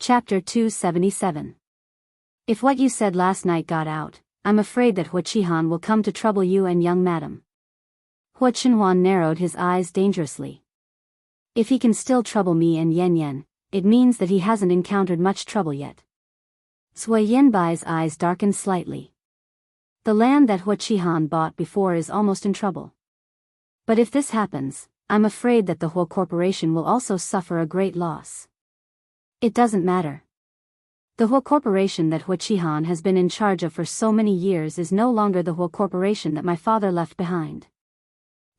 Chapter 277. If what you said last night got out, I'm afraid that Hua Qihan will come to trouble you and young madam. Hua Chenhuan narrowed his eyes dangerously. If he can still trouble me and Yan Yan, it means that he hasn't encountered much trouble yet. Sui Yanbai's eyes darkened slightly. The land that Hua Qihan bought before is almost in trouble. But if this happens, I'm afraid that the Hua Corporation will also suffer a great loss. It doesn't matter. The Hua Corporation that Hua Qihan has been in charge of for so many years is no longer the Hua Corporation that my father left behind.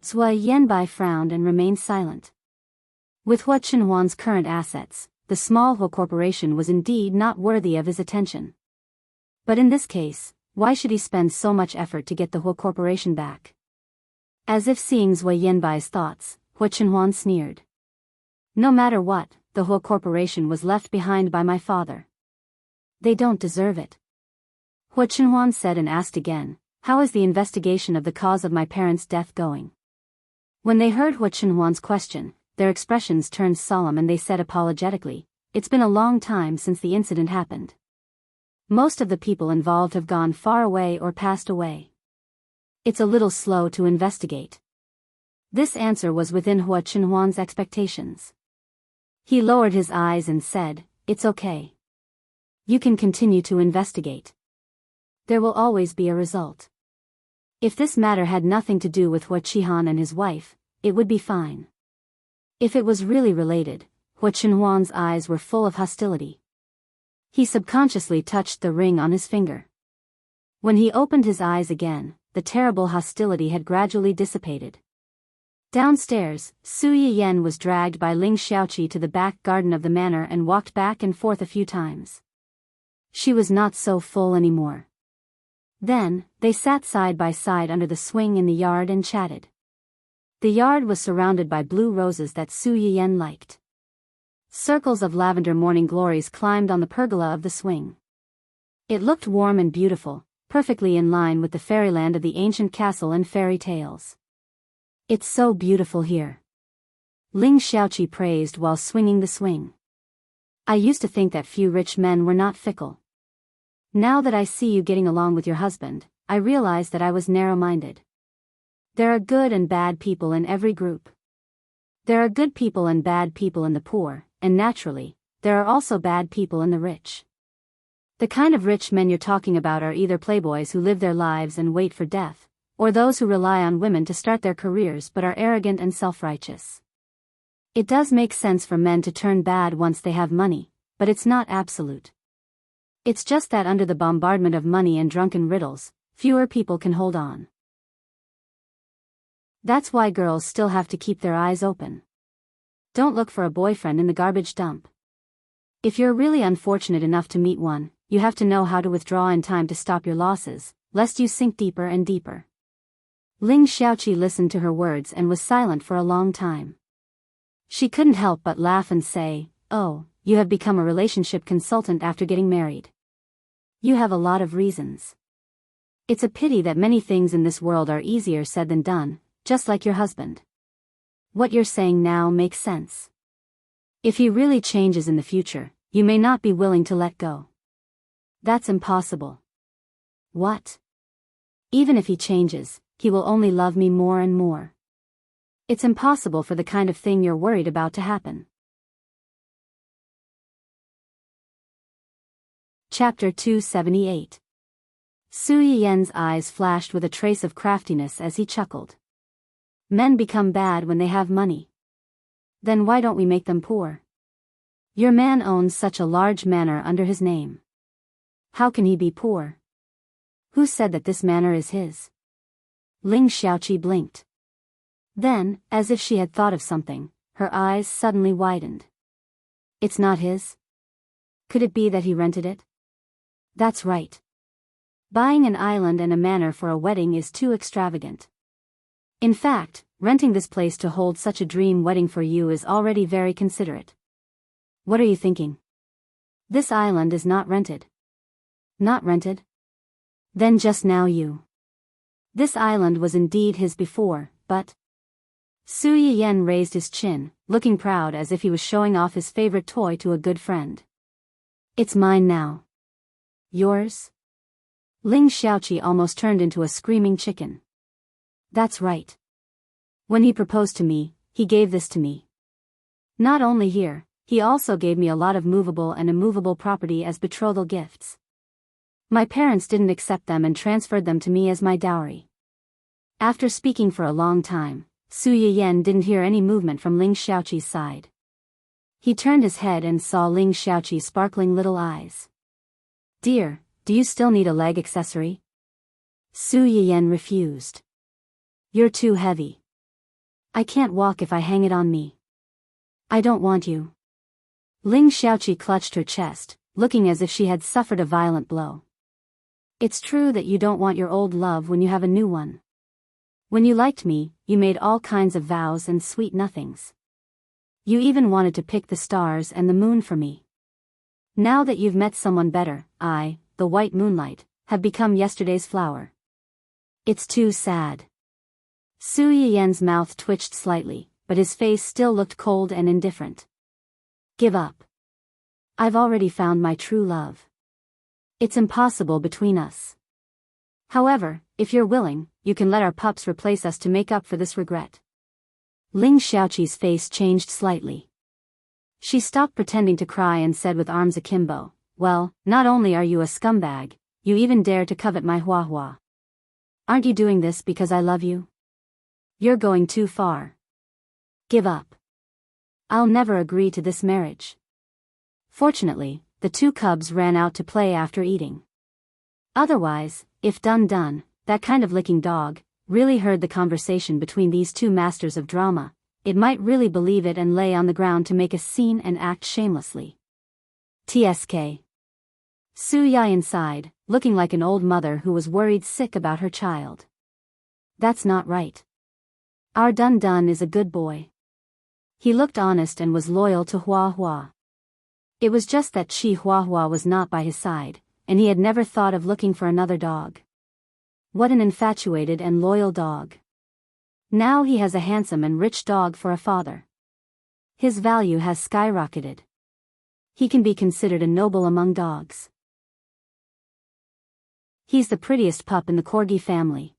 Sui Yanbai frowned and remained silent. With Hua Chenhuan's current assets, the small Hua Corporation was indeed not worthy of his attention. But in this case, why should he spend so much effort to get the Hua Corporation back? As if seeing Sui Yanbai's thoughts, Hua Chenhuan sneered. No matter what, the Hua Corporation was left behind by my father. They don't deserve it. Hua Chenhuan said and asked again, how is the investigation of the cause of my parents' death going? When they heard Hua Chenhuan's question, their expressions turned solemn and they said apologetically, it's been a long time since the incident happened. Most of the people involved have gone far away or passed away. It's a little slow to investigate. This answer was within Hua Chenhuan's expectations. He lowered his eyes and said, it's okay. You can continue to investigate. There will always be a result. If this matter had nothing to do with Hua Qihan and his wife, it would be fine. If it was really related, Hua Chenhuan's eyes were full of hostility. He subconsciously touched the ring on his finger. When he opened his eyes again, the terrible hostility had gradually dissipated. Downstairs, Su Yiyan was dragged by Ling Xiaoqi to the back garden of the manor and walked back and forth a few times. She was not so full anymore. Then, they sat side by side under the swing in the yard and chatted. The yard was surrounded by blue roses that Su Yiyan liked. Circles of lavender morning glories climbed on the pergola of the swing. It looked warm and beautiful, perfectly in line with the fairyland of the ancient castle and fairy tales. It's so beautiful here. Ling Xiaoqi praised while swinging the swing. I used to think that few rich men were not fickle. Now that I see you getting along with your husband, I realize that I was narrow-minded. There are good and bad people in every group. There are good people and bad people in the poor, and naturally, there are also bad people in the rich. The kind of rich men you're talking about are either playboys who live their lives and wait for death, or those who rely on women to start their careers but are arrogant and self-righteous. It does make sense for men to turn bad once they have money, but it's not absolute. It's just that under the bombardment of money and drunken riddles, fewer people can hold on. That's why girls still have to keep their eyes open. Don't look for a boyfriend in the garbage dump. If you're really unfortunate enough to meet one, you have to know how to withdraw in time to stop your losses, lest you sink deeper and deeper. Ling Xiaoqi listened to her words and was silent for a long time. She couldn't help but laugh and say, oh, you have become a relationship consultant after getting married. You have a lot of reasons. It's a pity that many things in this world are easier said than done, just like your husband. What you're saying now makes sense. If he really changes in the future, you may not be willing to let go. That's impossible. What? Even if he changes, he will only love me more and more. It's impossible for the kind of thing you're worried about to happen. Chapter 278. Su Yiyan's eyes flashed with a trace of craftiness as he chuckled. Men become bad when they have money. Then why don't we make them poor? Your man owns such a large manor under his name. How can he be poor? Who said that this manor is his? Ling Xiaoqi blinked. Then, as if she had thought of something, her eyes suddenly widened. It's not his? Could it be that he rented it? That's right. Buying an island and a manor for a wedding is too extravagant. In fact, renting this place to hold such a dream wedding for you is already very considerate. What are you thinking? This island is not rented. Not rented? Then just now you. This island was indeed his before, but... Su Yiyan raised his chin, looking proud as if he was showing off his favorite toy to a good friend. It's mine now. Yours? Ling Xiaoqi almost turned into a screaming chicken. That's right. When he proposed to me, he gave this to me. Not only here, he also gave me a lot of movable and immovable property as betrothal gifts. My parents didn't accept them and transferred them to me as my dowry. After speaking for a long time, Su Yiyan didn't hear any movement from Ling Xiaoqi's side. He turned his head and saw Ling Xiaoqi's sparkling little eyes. Dear, do you still need a leg accessory? Su Yiyan refused. You're too heavy. I can't walk if I hang it on me. I don't want you. Ling Xiaoqi clutched her chest, looking as if she had suffered a violent blow. It's true that you don't want your old love when you have a new one. When you liked me, you made all kinds of vows and sweet nothings. You even wanted to pick the stars and the moon for me. Now that you've met someone better, I, the white moonlight, have become yesterday's flower. It's too sad. Su Yiyan's mouth twitched slightly, but his face still looked cold and indifferent. Give up. I've already found my true love. It's impossible between us. However, if you're willing, you can let our pups replace us to make up for this regret. Ling Xiaoqi's face changed slightly. She stopped pretending to cry and said with arms akimbo, well, not only are you a scumbag, you even dare to covet my Hua. Aren't you doing this because I love you? You're going too far. Give up. I'll never agree to this marriage. Fortunately, the two cubs ran out to play after eating. Otherwise, if Dun, that kind of licking dog, really heard the conversation between these two masters of drama, it might really believe it and lay on the ground to make a scene and act shamelessly. TSK. Su Yiyan sighed, looking like an old mother who was worried sick about her child. That's not right. Our Dun is a good boy. He looked honest and was loyal to Hua. It was just that Hua was not by his side, and he had never thought of looking for another dog. What an infatuated and loyal dog. Now he has a handsome and rich dog for a father. His value has skyrocketed. He can be considered a noble among dogs. He's the prettiest pup in the Corgi family.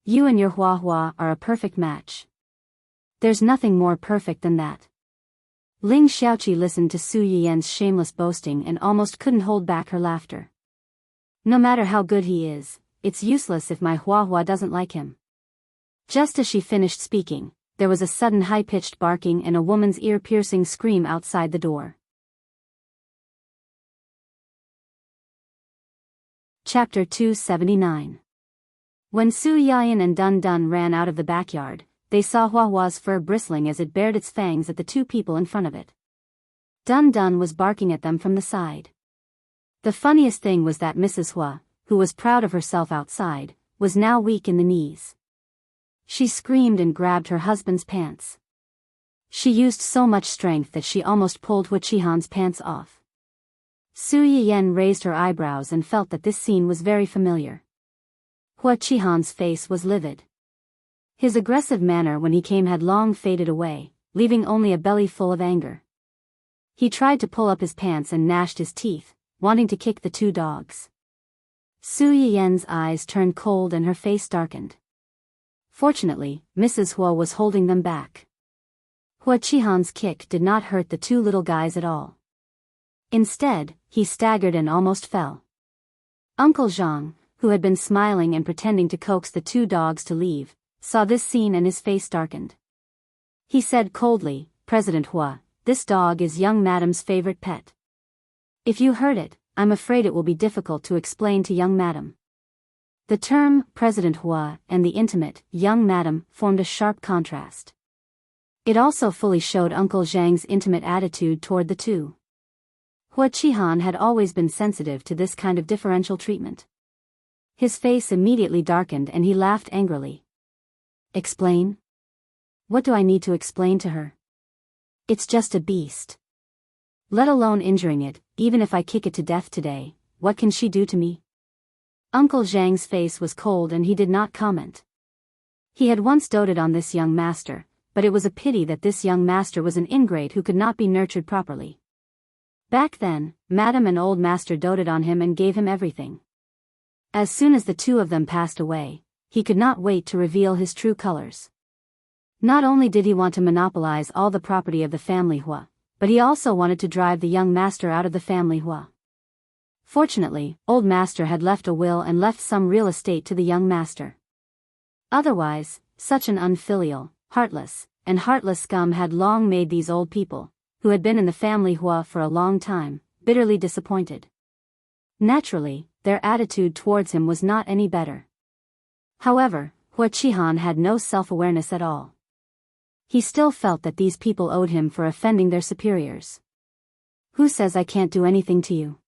You and your Hua are a perfect match. There's nothing more perfect than that. Ling Xiaoqi listened to Su Yiyan's shameless boasting and almost couldn't hold back her laughter. No matter how good he is, it's useless if my Hua doesn't like him. Just as she finished speaking, there was a sudden high-pitched barking and a woman's ear-piercing scream outside the door. Chapter 279. When Su Yiyan and Dun ran out of the backyard, they saw Hua's fur bristling as it bared its fangs at the two people in front of it. Dun was barking at them from the side. The funniest thing was that Mrs. Hua, who was proud of herself outside, was now weak in the knees. She screamed and grabbed her husband's pants. She used so much strength that she almost pulled Hua Qihan's pants off. Su Yiyan raised her eyebrows and felt that this scene was very familiar. Hua Qihan's face was livid. His aggressive manner when he came had long faded away, leaving only a belly full of anger. He tried to pull up his pants and gnashed his teeth, wanting to kick the two dogs. Su Yiyan's eyes turned cold and her face darkened. Fortunately, Mrs. Hua was holding them back. Hua Qihan's kick did not hurt the two little guys at all. Instead, he staggered and almost fell. Uncle Zhang, who had been smiling and pretending to coax the two dogs to leave, saw this scene and his face darkened. He said coldly, President Hua, this dog is young madam's favorite pet. If you hurt it, I'm afraid it will be difficult to explain to young madam. The term, President Hua, and the intimate, young madam, formed a sharp contrast. It also fully showed Uncle Zhang's intimate attitude toward the two. Hua Qihan had always been sensitive to this kind of differential treatment. His face immediately darkened and he laughed angrily. Explain? What do I need to explain to her? It's just a beast. Let alone injuring it, even if I kick it to death today, what can she do to me? Uncle Zhang's face was cold and he did not comment. He had once doted on this young master, but it was a pity that this young master was an ingrate who could not be nurtured properly. Back then, Madam and Old Master doted on him and gave him everything. As soon as the two of them passed away, he could not wait to reveal his true colors. Not only did he want to monopolize all the property of the family Hua, but he also wanted to drive the young master out of the family Hua. Fortunately, Old Master had left a will and left some real estate to the young master. Otherwise, such an unfilial, heartless scum had long made these old people, who had been in the family Hua for a long time, bitterly disappointed. Naturally, their attitude towards him was not any better. However, Hua Qihan had no self-awareness at all. He still felt that these people owed him for offending their superiors. Who says I can't do anything to you?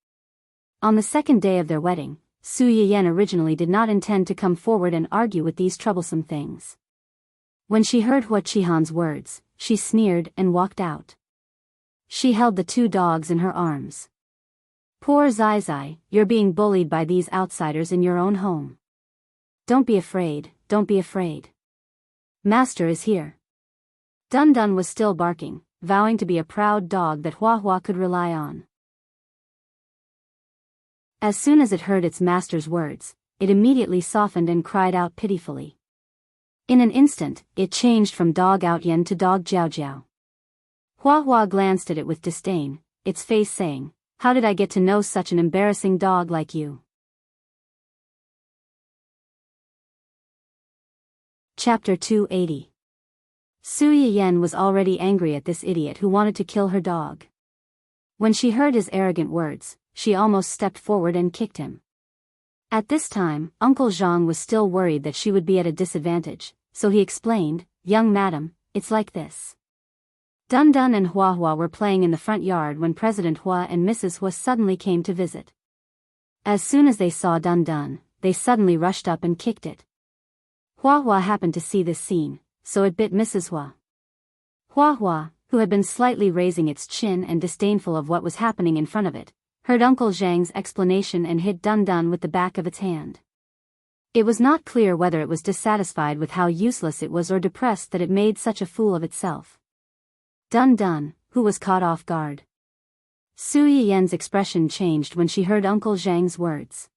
On the second day of their wedding, Su Yiyan originally did not intend to come forward and argue with these troublesome things. When she heard Hua Qihan's words, she sneered and walked out. She held the two dogs in her arms. Poor Zai Zai, you're being bullied by these outsiders in your own home. Don't be afraid, don't be afraid. Master is here. Dun Dun was still barking, vowing to be a proud dog that Hua Hua could rely on. As soon as it heard its master's words, it immediately softened and cried out pitifully. In an instant, it changed from dog Outyen to dog Jiao Jiao. Hua Hua glanced at it with disdain, its face saying, "How did I get to know such an embarrassing dog like you?" Chapter 280. Su Yiyan was already angry at this idiot who wanted to kill her dog. When she heard his arrogant words, she almost stepped forward and kicked him. At this time, Uncle Zhang was still worried that she would be at a disadvantage, so he explained, "Young madam, it's like this. Dun Dun and Hua Hua were playing in the front yard when President Hua and Mrs. Hua suddenly came to visit. As soon as they saw Dun Dun, they suddenly rushed up and kicked it. Hua Hua happened to see this scene, so it bit Mrs. Hua. Hua Hua, who had been slightly raising its chin and disdainful of what was happening in front of it, heard Uncle Zhang's explanation and hit Dun Dun with the back of its hand. It was not clear whether it was dissatisfied with how useless it was or depressed that it made such a fool of itself. Dun Dun, who was caught off guard. Su Yiyan's expression changed when she heard Uncle Zhang's words.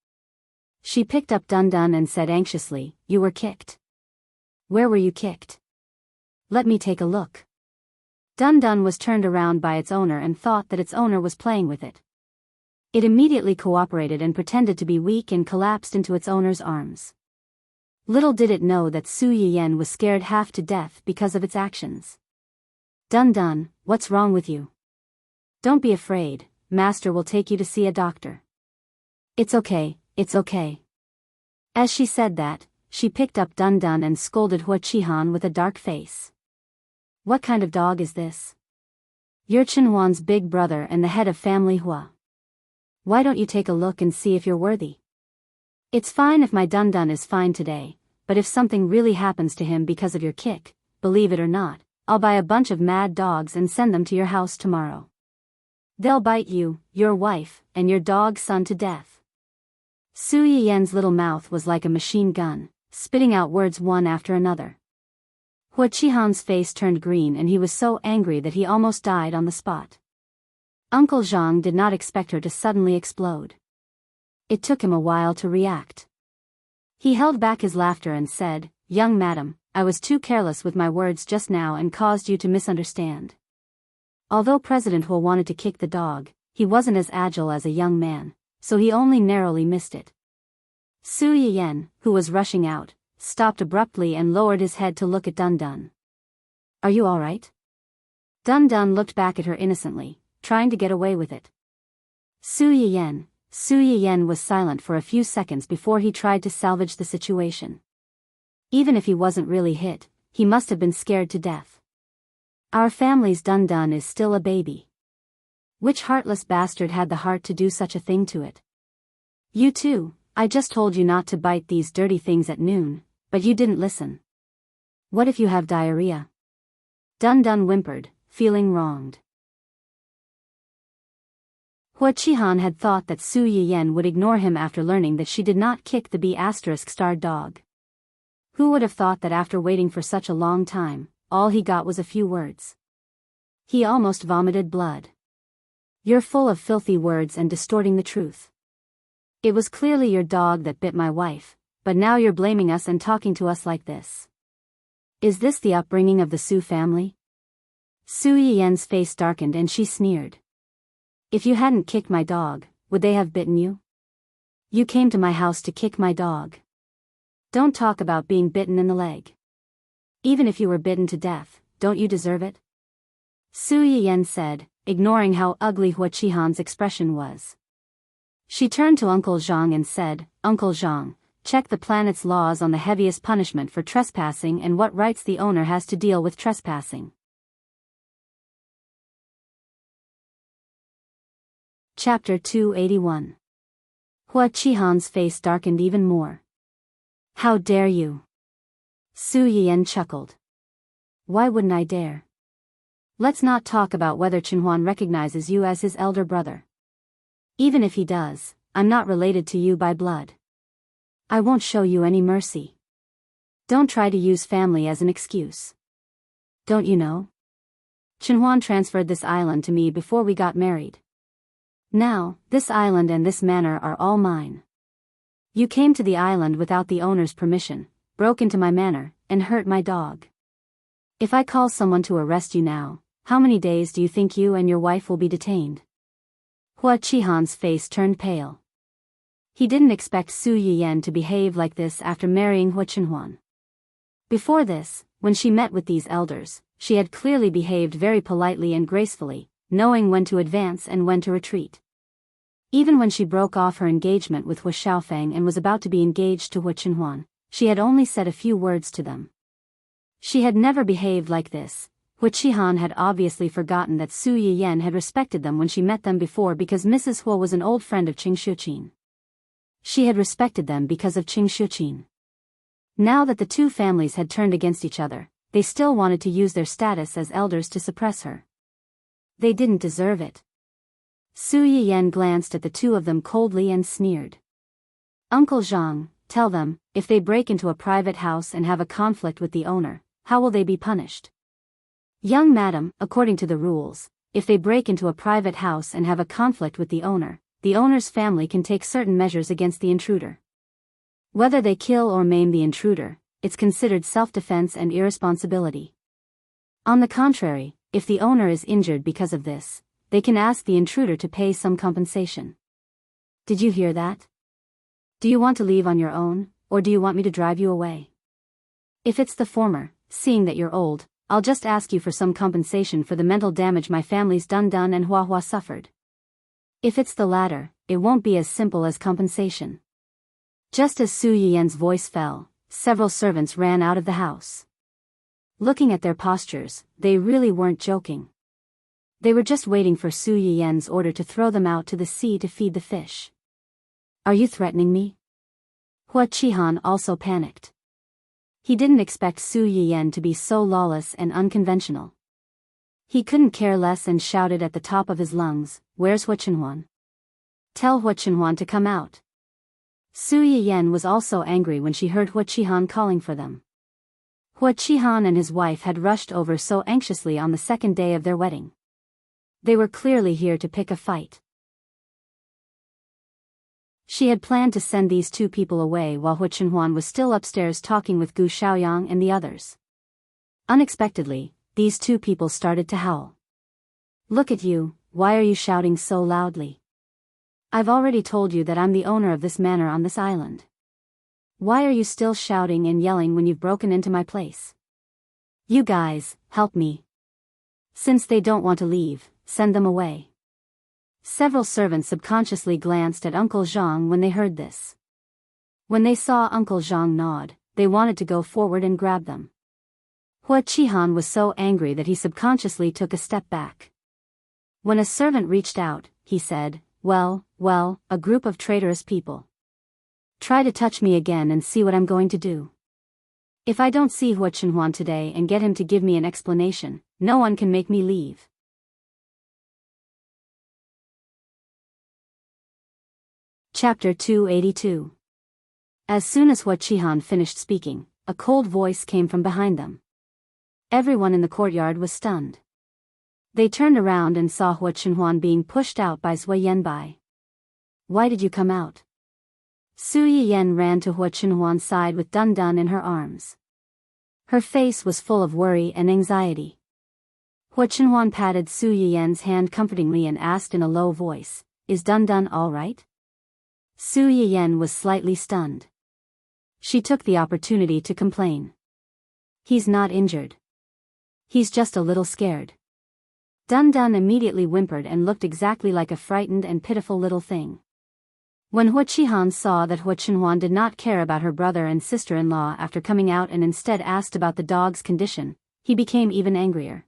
She picked up Dun Dun and said anxiously, "You were kicked. Where were you kicked? Let me take a look." Dun Dun was turned around by its owner and thought that its owner was playing with it. It immediately cooperated and pretended to be weak and collapsed into its owner's arms. Little did it know that Su Yiyan was scared half to death because of its actions. "Dun Dun, what's wrong with you? Don't be afraid, Master will take you to see a doctor." It's okay, it's okay." As she said that, she picked up Dun Dun and scolded Hua Qihan with a dark face. "What kind of dog is this? You're Chenhuan's big brother and the head of family Hua. Why don't you take a look and see if you're worthy? It's fine if my Dun Dun is fine today, but if something really happens to him because of your kick, believe it or not, I'll buy a bunch of mad dogs and send them to your house tomorrow. They'll bite you, your wife, and your dog's son to death." Su Yiyan's little mouth was like a machine gun, spitting out words one after another. Hua Qihan's face turned green and he was so angry that he almost died on the spot. Uncle Zhang did not expect her to suddenly explode. It took him a while to react. He held back his laughter and said, "Young madam, I was too careless with my words just now and caused you to misunderstand." Although President Hua wanted to kick the dog, he wasn't as agile as a young man, so he only narrowly missed it. Su Yiyan, who was rushing out, stopped abruptly and lowered his head to look at Dun Dun. "Are you all right?" Dun Dun looked back at her innocently, trying to get away with it. Su Yiyan was silent for a few seconds before he tried to salvage the situation. Even if he wasn't really hit, he must have been scared to death. "Our family's Dun Dun is still a baby. Which heartless bastard had the heart to do such a thing to it? You too, I just told you not to bite these dirty things at noon, but you didn't listen. What if you have diarrhea?" Dun Dun whimpered, feeling wronged. Hua Qihan had thought that Su Yiyan would ignore him after learning that she did not kick the B***-starred dog. Who would have thought that after waiting for such a long time, all he got was a few words? He almost vomited blood. You're full of filthy words and distorting the truth. It was clearly your dog that bit my wife, but now you're blaming us and talking to us like this. Is this the upbringing of the Su family? Su Yiyen's face darkened and she sneered. If you hadn't kicked my dog, would they have bitten you? You came to my house to kick my dog. Don't talk about being bitten in the leg. Even if you were bitten to death, don't you deserve it? Su Yiyen said, ignoring how ugly Hua Qihan's expression was. She turned to Uncle Zhang and said, Uncle Zhang, check the planet's laws on the heaviest punishment for trespassing and what rights the owner has to deal with trespassing. Chapter 281. Hua Qihan's face darkened even more. How dare you? Su Yiyen chuckled. Why wouldn't I dare? Let's not talk about whether Qinhuan recognizes you as his elder brother. Even if he does, I'm not related to you by blood. I won't show you any mercy. Don't try to use family as an excuse. Don't you know? Qinhuan transferred this island to me before we got married. Now, this island and this manor are all mine. You came to the island without the owner's permission, broke into my manor, and hurt my dog. If I call someone to arrest you now, how many days do you think you and your wife will be detained? Hua Qihan's face turned pale. He didn't expect Su Yiyen to behave like this after marrying Hua Qinhuan. Before this, when she met with these elders, she had clearly behaved very politely and gracefully, knowing when to advance and when to retreat. Even when she broke off her engagement with Hua Xiaofeng and was about to be engaged to Hua Qinhuan, she had only said a few words to them. She had never behaved like this. Hua Qihan had obviously forgotten that Su Yiyen had respected them when she met them before because Mrs. Hua was an old friend of Qing Shuqin. She had respected them because of Qing Shuqin. Now that the two families had turned against each other, they still wanted to use their status as elders to suppress her. They didn't deserve it. Su Yiyen glanced at the two of them coldly and sneered. Uncle Zhang, tell them, if they break into a private house and have a conflict with the owner, how will they be punished? Young madam, according to the rules, if they break into a private house and have a conflict with the owner's family can take certain measures against the intruder. Whether they kill or maim the intruder, it's considered self-defense and irresponsibility. On the contrary, if the owner is injured because of this, they can ask the intruder to pay some compensation. Did you hear that? Do you want to leave on your own, or do you want me to drive you away? If it's the former, seeing that you're old, I'll just ask you for some compensation for the mental damage my family's done and Hua suffered. If it's the latter, it won't be as simple as compensation. Just as Su Yiyen's voice fell, several servants ran out of the house. Looking at their postures, they really weren't joking. They were just waiting for Su Yiyen's order to throw them out to the sea to feed the fish. Are you threatening me? Hua Qihan also panicked. He didn't expect Su Yiyen to be so lawless and unconventional. He couldn't care less and shouted at the top of his lungs, "Where's Hua Qinhuan? Tell Hua Qinhuan to come out." Su Yiyen was also angry when she heard Hua Qihan calling for them. Hua Qihan and his wife had rushed over so anxiously on the second day of their wedding. They were clearly here to pick a fight. She had planned to send these two people away while Hua Qinhuan was still upstairs talking with Gu Xiaoyang and the others. Unexpectedly, these two people started to howl. Look at you, why are you shouting so loudly? I've already told you that I'm the owner of this manor on this island. Why are you still shouting and yelling when you've broken into my place? You guys, help me. Since they don't want to leave, send them away. Several servants subconsciously glanced at Uncle Zhang when they heard this. When they saw Uncle Zhang nod, they wanted to go forward and grab them. Hua Qihan was so angry that he subconsciously took a step back. When a servant reached out, he said, well, a group of traitorous people. Try to touch me again and see what I'm going to do. If I don't see Hua Qinhuan today and get him to give me an explanation, no one can make me leave. Chapter 282. As soon as Hua Qihan finished speaking, a cold voice came from behind them. Everyone in the courtyard was stunned. They turned around and saw Hua Chenhuan being pushed out by Zui Yanbai. Why did you come out? Su Yiyan ran to Hua Chenhuan's side with Dun Dun in her arms. Her face was full of worry and anxiety. Hua Chenhuan patted Su Yiyan's hand comfortingly and asked in a low voice, "Is Dun Dun all right?" Su Yiyan was slightly stunned. She took the opportunity to complain. "He's not injured. He's just a little scared." Dun Dun immediately whimpered and looked exactly like a frightened and pitiful little thing. When Hua Qihan saw that Hua Chenhuan did not care about her brother and sister-in-law after coming out and instead asked about the dog's condition, he became even angrier.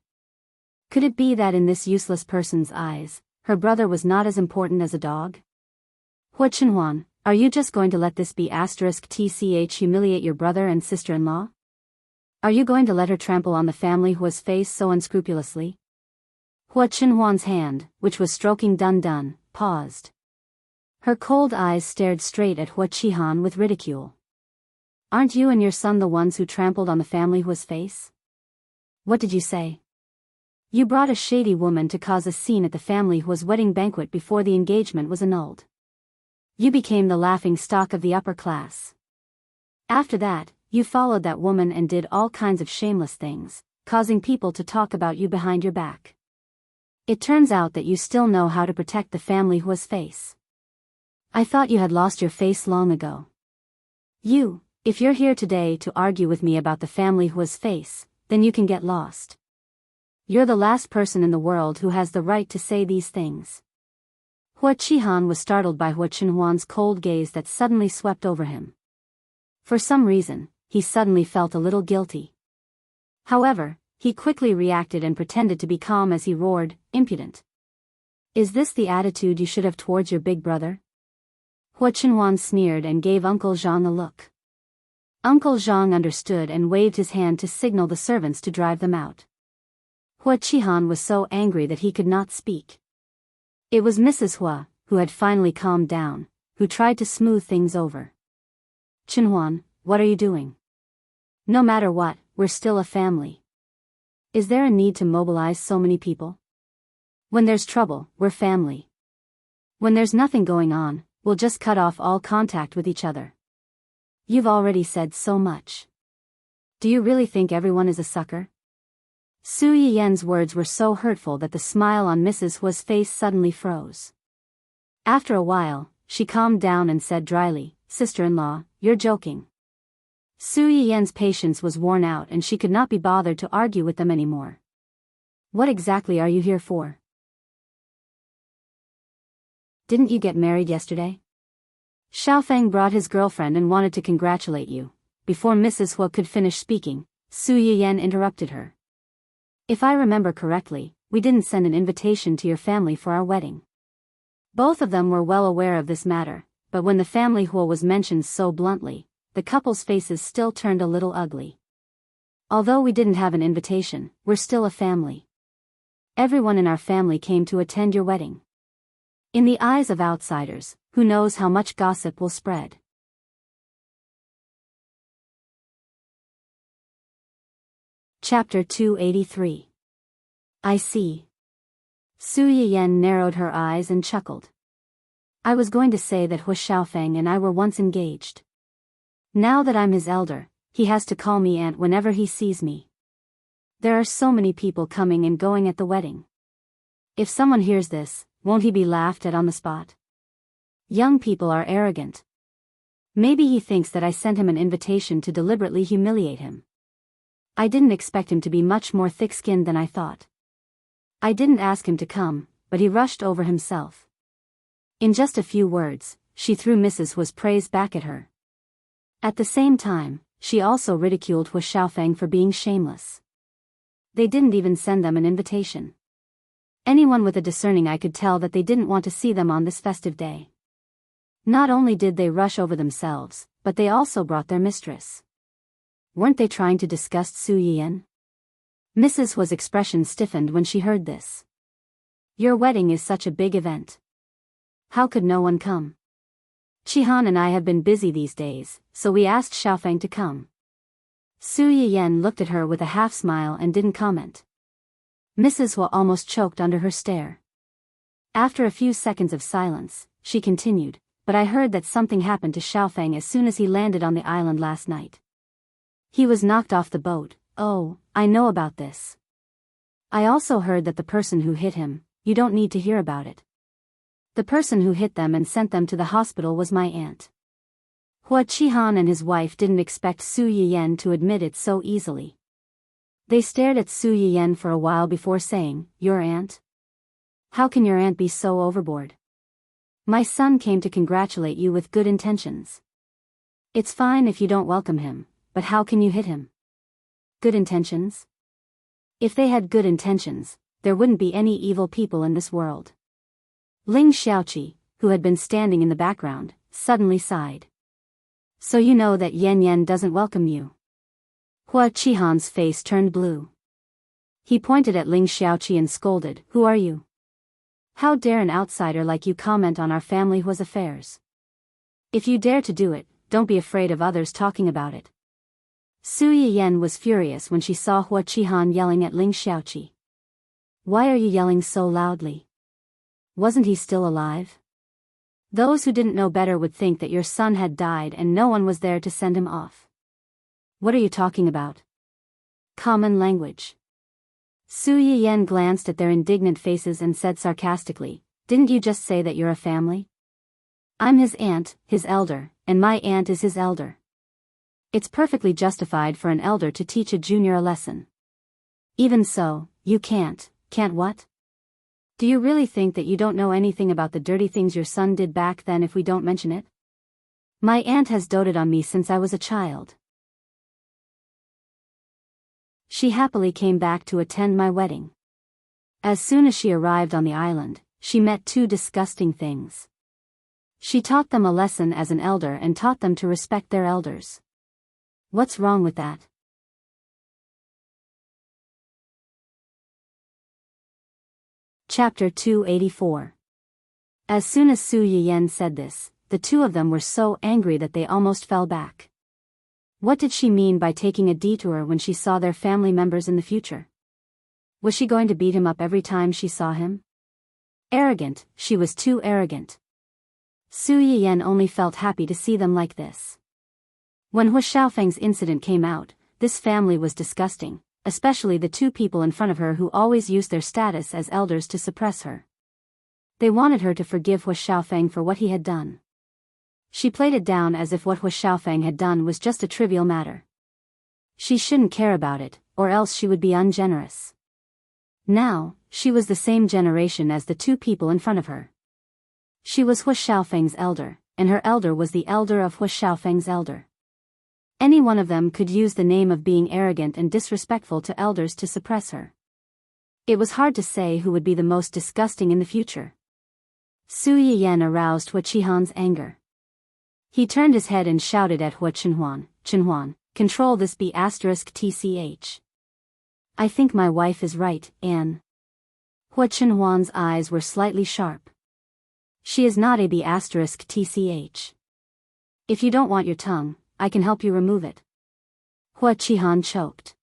Could it be that in this useless person's eyes, her brother was not as important as a dog? Hua Chenhuan, are you just going to let this be *tch humiliate your brother and sister-in-law? Are you going to let her trample on the family Hua's face so unscrupulously? Hua Chenhuan's hand, which was stroking Dun Dun, paused. Her cold eyes stared straight at Hua Qihan with ridicule. Aren't you and your son the ones who trampled on the family Hua's face? What did you say? You brought a shady woman to cause a scene at the family Hua's wedding banquet before the engagement was annulled. You became the laughing stock of the upper class. After that, you followed that woman and did all kinds of shameless things, causing people to talk about you behind your back. It turns out that you still know how to protect the family Hua's face. I thought you had lost your face long ago. If you're here today to argue with me about the family Hua's face, then you can get lost. You're the last person in the world who has the right to say these things. Hua Qihan was startled by Hua Chenhuan's cold gaze that suddenly swept over him. For some reason, he suddenly felt a little guilty. However, he quickly reacted and pretended to be calm as he roared, "Impudent! Is this the attitude you should have towards your big brother?" Hua Chenhuan sneered and gave Uncle Zhang a look. Uncle Zhang understood and waved his hand to signal the servants to drive them out. Hua Qihan was so angry that he could not speak. It was Mrs. Hua, who had finally calmed down, who tried to smooth things over. "Chenhuan, what are you doing? No matter what, we're still a family. Is there a need to mobilize so many people? When there's trouble, we're family. When there's nothing going on, we'll just cut off all contact with each other. You've already said so much. Do you really think everyone is a sucker?" Su Yiyan's words were so hurtful that the smile on Mrs. Hua's face suddenly froze. After a while, she calmed down and said dryly, "Sister-in-law, you're joking." Su Yiyan's patience was worn out and she could not be bothered to argue with them anymore. "What exactly are you here for? Didn't you get married yesterday? Xiaofeng brought his girlfriend and wanted to congratulate you." Before Mrs. Hua could finish speaking, Su Yiyan interrupted her. "If I remember correctly, we didn't send an invitation to your family for our wedding." Both of them were well aware of this matter, but when the family Hua was mentioned so bluntly, the couple's faces still turned a little ugly. "Although we didn't have an invitation, we're still a family. Everyone in our family came to attend your wedding. In the eyes of outsiders, who knows how much gossip will spread." Chapter 283. I see. Su Yiyan narrowed her eyes and chuckled. "I was going to say that Hua Xiaofeng and I were once engaged. Now that I'm his elder, he has to call me aunt whenever he sees me. There are so many people coming and going at the wedding. If someone hears this, won't he be laughed at on the spot? Young people are arrogant. Maybe he thinks that I sent him an invitation to deliberately humiliate him. I didn't expect him to be much more thick-skinned than I thought. I didn't ask him to come, but he rushed over himself." In just a few words, she threw Mrs. Hua's praise back at her. At the same time, she also ridiculed Hua Xiaofeng for being shameless. They didn't even send them an invitation. Anyone with a discerning eye could tell that they didn't want to see them on this festive day. Not only did they rush over themselves, but they also brought their mistress. Weren't they trying to disgust Su Yiyan? Mrs. Hua's expression stiffened when she heard this. "Your wedding is such a big event. How could no one come? Qihan and I have been busy these days, so we asked Xiaofeng to come." Su Yiyan looked at her with a half-smile and didn't comment. Mrs. Hua almost choked under her stare. After a few seconds of silence, she continued, "But I heard that something happened to Xiaofeng as soon as he landed on the island last night. He was knocked off the boat." "Oh, I know about this. I also heard that the person who hit him, you don't need to hear about it. The person who hit them and sent them to the hospital was my aunt." Hua Qihan and his wife didn't expect Su Yiyan to admit it so easily. They stared at Su Yiyan for a while before saying, "Your aunt? How can your aunt be so overboard? My son came to congratulate you with good intentions. It's fine if you don't welcome him, but how can you hit him? Good intentions? If they had good intentions, there wouldn't be any evil people in this world." Ling Xiaoqi, who had been standing in the background, suddenly sighed. "So you know that Yan Yan doesn't welcome you?" Hua Qihan's face turned blue. He pointed at Ling Xiaoqi and scolded, "Who are you? How dare an outsider like you comment on our family Hua's affairs? If you dare to do it, don't be afraid of others talking about it." Su Yiyan was furious when she saw Hua Qihan yelling at Ling Xiaoqi. "Why are you yelling so loudly? Wasn't he still alive? Those who didn't know better would think that your son had died and no one was there to send him off. What are you talking about? Common language." Su Yiyan glanced at their indignant faces and said sarcastically, "Didn't you just say that you're a family? I'm his aunt, his elder, and my aunt is his elder. It's perfectly justified for an elder to teach a junior a lesson. Even so, you can't what? Do you really think that you don't know anything about the dirty things your son did back then if we don't mention it? My aunt has doted on me since I was a child. She happily came back to attend my wedding. As soon as she arrived on the island, she met two disgusting things. She taught them a lesson as an elder and taught them to respect their elders. What's wrong with that?" Chapter 284. As soon as Su Yiyan said this, the two of them were so angry that they almost fell back. What did she mean by taking a detour when she saw their family members in the future? Was she going to beat him up every time she saw him? Arrogant, she was too arrogant. Su Yiyan only felt happy to see them like this. When Hua Xiaofeng's incident came out, this family was disgusting, especially the two people in front of her who always used their status as elders to suppress her. They wanted her to forgive Hua Xiaofeng for what he had done. She played it down as if what Hua Xiaofeng had done was just a trivial matter. She shouldn't care about it, or else she would be ungenerous. Now, she was the same generation as the two people in front of her. She was Hua Xiaofeng's elder, and her elder was the elder of Hua Xiaofeng's elder. Any one of them could use the name of being arrogant and disrespectful to elders to suppress her. It was hard to say who would be the most disgusting in the future. Su Yiyan aroused Hua Qihan's anger. He turned his head and shouted at Hua Chenhuan, "Chenhuan, control this B***tch. I think my wife is right, Anne." Hua Chenhuan's eyes were slightly sharp. "She is not a B***tch. If you don't want your tongue, I can help you remove it." Hua Qihan choked.